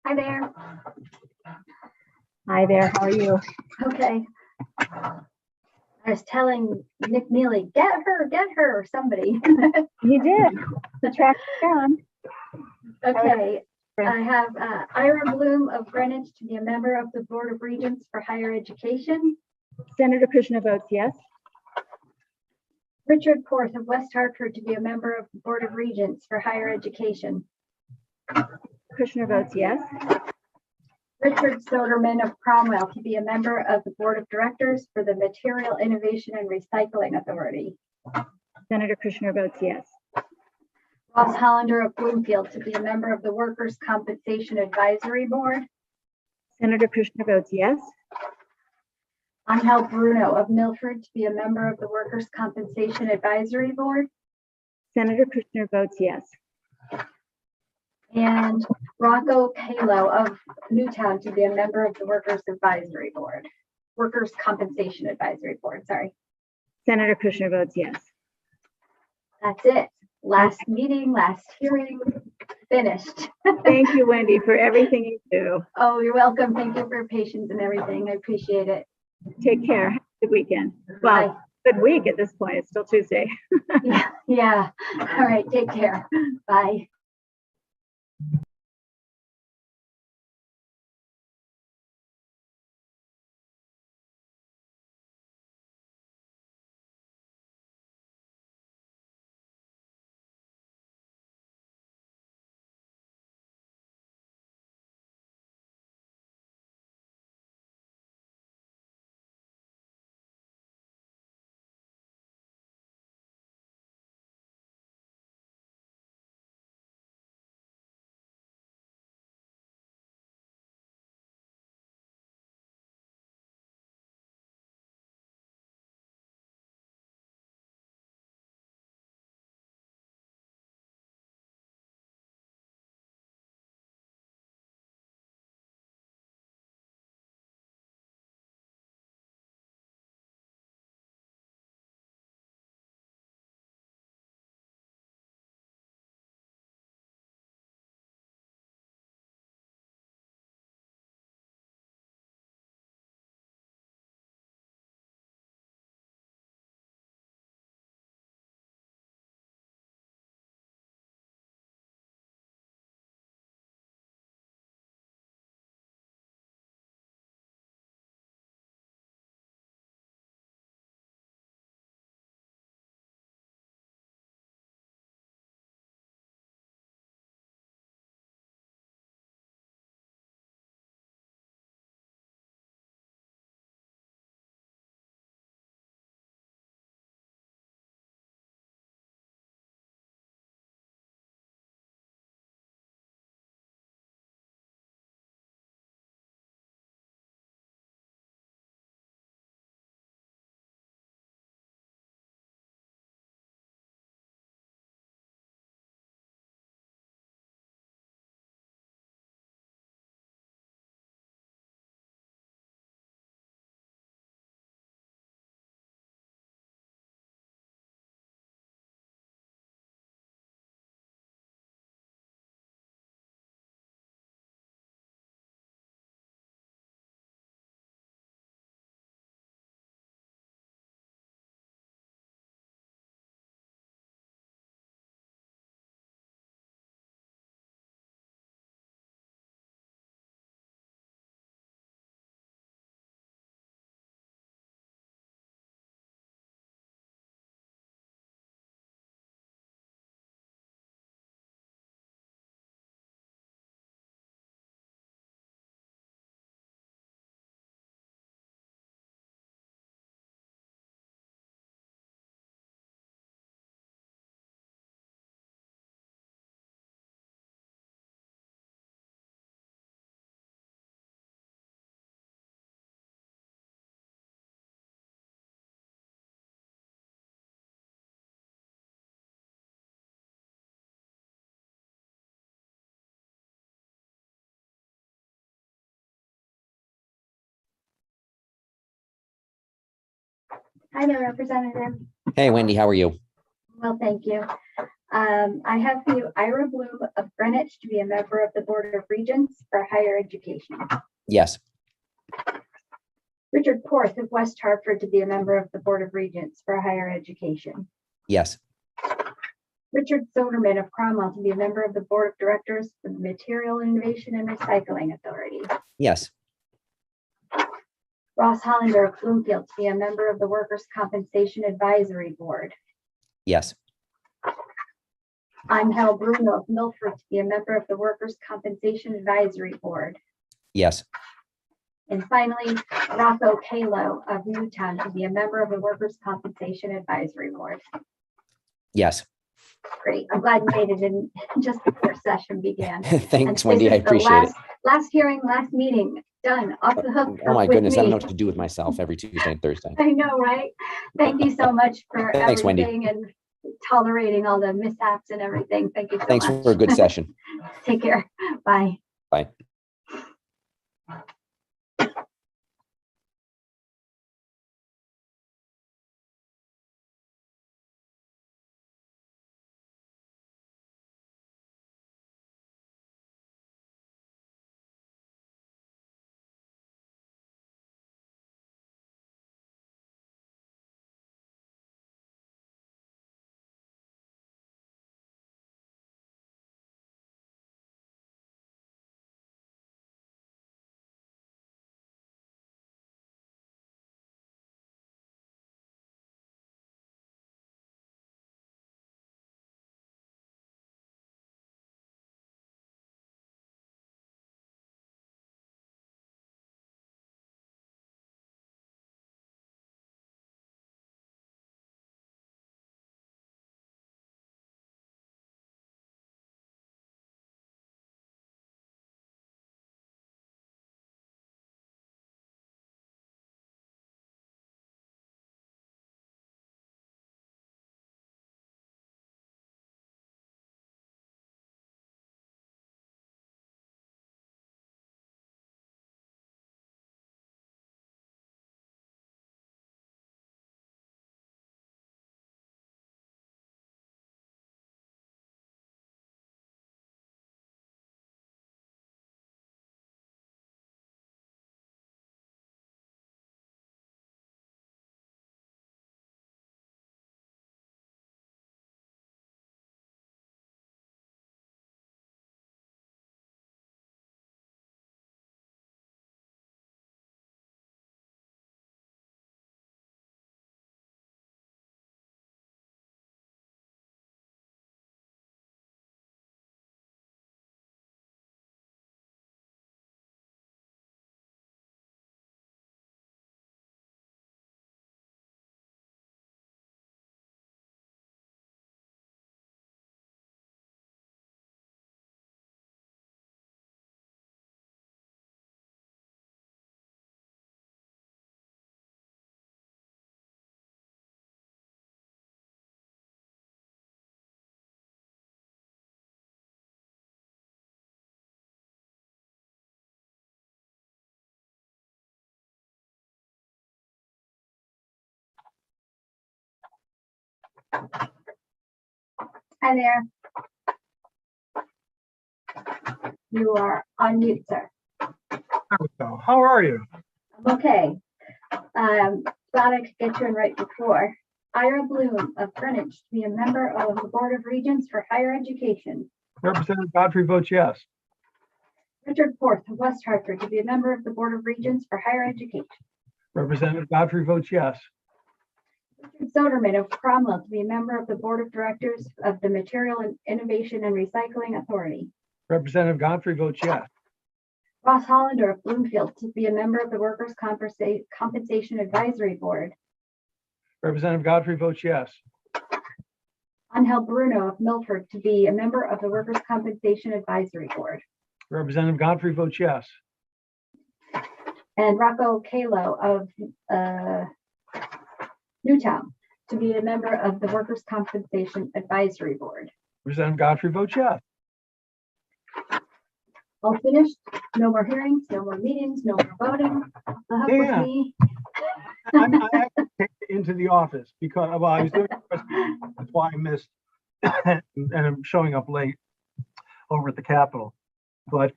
[SPEAKER 10] Hi there.
[SPEAKER 17] Hi there, how are you?
[SPEAKER 10] Okay. I was telling Nick Neely, get her, somebody.
[SPEAKER 17] You did. The track down.
[SPEAKER 10] Okay. I have Ira Bloom of Greenwich to be a member of the Board of Regents for Higher Education.
[SPEAKER 17] Senator Kushner votes yes.
[SPEAKER 10] Richard Porth of West Hartford to be a member of the Board of Regents for Higher Education.
[SPEAKER 17] Kushner votes yes.
[SPEAKER 10] Richard Soderman of Cromwell to be a member of the Board of Directors for the Material Innovation and Recycling Authority.
[SPEAKER 17] Senator Kushner votes yes.
[SPEAKER 10] Ross Hollander of Bloomfield to be a member of the Workers' Compensation Advisory Board.
[SPEAKER 17] Senator Kushner votes yes.
[SPEAKER 10] Angel Bruno of Milford to be a member of the Workers' Compensation Advisory Board.
[SPEAKER 17] Senator Kushner votes yes.
[SPEAKER 10] And Rocco Kalo of Newtown to be a member of the Workers' Advisory Board. Workers' Compensation Advisory Board, sorry.
[SPEAKER 17] Senator Kushner votes yes.
[SPEAKER 10] That's it. Last meeting, last hearing, finished.
[SPEAKER 17] Thank you, Wendy, for everything you do.
[SPEAKER 10] Oh, you're welcome. Thank you for your patience and everything. I appreciate it.
[SPEAKER 17] Take care. Have a good weekend. Well,
[SPEAKER 10] Bye.
[SPEAKER 17] good week at this point. It's still Tuesday.
[SPEAKER 10] Yeah. All right. Take care. Bye. Hi there, Representative.
[SPEAKER 18] Hey, Wendy, how are you?
[SPEAKER 10] Well, thank you. I have for you Ira Bloom of Greenwich to be a member of the Board of Regents for higher education.
[SPEAKER 18] Yes.
[SPEAKER 10] Richard Porth of West Hartford to be a member of the Board of Regents for higher education.
[SPEAKER 18] Yes.
[SPEAKER 10] Richard Soderman of Cromwell to be a member of the Board of Directors for the Material Innovation and Recycling Authority.
[SPEAKER 18] Yes.
[SPEAKER 10] Ross Hollander of Bloomfield to be a member of the Workers' Compensation Advisory Board.
[SPEAKER 18] Yes.
[SPEAKER 10] Angel Bruno of Milford to be a member of the Workers' Compensation Advisory Board.
[SPEAKER 18] Yes.
[SPEAKER 10] And finally, Rocco Kalo of Newtown to be a member of the Workers' Compensation Advisory Board.
[SPEAKER 18] Yes.
[SPEAKER 10] Great. I'm glad you made it in just before session began.
[SPEAKER 18] Thanks,
[SPEAKER 10] And
[SPEAKER 18] Wendy.
[SPEAKER 10] this
[SPEAKER 18] I
[SPEAKER 10] is the
[SPEAKER 18] appreciate it.
[SPEAKER 10] Last hearing, last meeting, done, off the hook.
[SPEAKER 18] Oh my
[SPEAKER 10] with
[SPEAKER 18] goodness, I don't
[SPEAKER 10] me.
[SPEAKER 18] know what to do with myself every Tuesday and Thursday.
[SPEAKER 10] I know, right? Thank you so much for
[SPEAKER 18] Thanks, Wendy.
[SPEAKER 10] everything and tolerating all the mishaps and everything. Thank you so
[SPEAKER 18] Thanks
[SPEAKER 10] much.
[SPEAKER 18] for a good session.
[SPEAKER 10] Take care. Bye.
[SPEAKER 18] Bye.
[SPEAKER 10] Hi there. You are on mute, sir.
[SPEAKER 19] How are you?
[SPEAKER 10] I'm okay. Glad I could get you in right before. Ira Bloom of Greenwich to be a member of the Board of Regents for higher education.
[SPEAKER 19] Representative Godfrey votes yes.
[SPEAKER 10] Richard Porth of West Hartford to be a member of the Board of Regents for higher education.
[SPEAKER 19] Representative Godfrey votes yes.
[SPEAKER 10] Richard Soderman of Cromwell to be a member of the Board of Directors of the Material and Innovation and Recycling Authority.
[SPEAKER 19] Representative Godfrey votes yes.
[SPEAKER 10] Ross Hollander of Bloomfield to be a member of the Workers' Compensation Advisory Board.
[SPEAKER 19] Representative Godfrey votes yes.
[SPEAKER 10] Angel Bruno of Milford to be a member of the Workers' Compensation Advisory Board.
[SPEAKER 19] Representative Godfrey votes yes.
[SPEAKER 10] And Rocco Kalo of Newtown to be a member of the Workers' Compensation Advisory Board.
[SPEAKER 19] Representative Godfrey votes yes.
[SPEAKER 10] All finished. No more hearings, no more meetings, no more voting. Off the hook with
[SPEAKER 19] Yeah.
[SPEAKER 10] me.
[SPEAKER 19] I have to take it into the office because, well, I was doing, that's why I missed and I'm showing up late over at the Capitol. But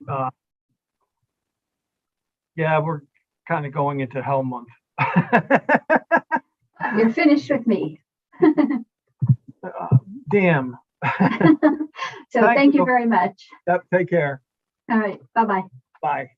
[SPEAKER 19] yeah, we're kind of going into hell month.
[SPEAKER 10] You're finished with me.
[SPEAKER 19] Damn.
[SPEAKER 10] So thank you very much.
[SPEAKER 19] Yep, take care.
[SPEAKER 10] All right, bye-bye.
[SPEAKER 19] Bye.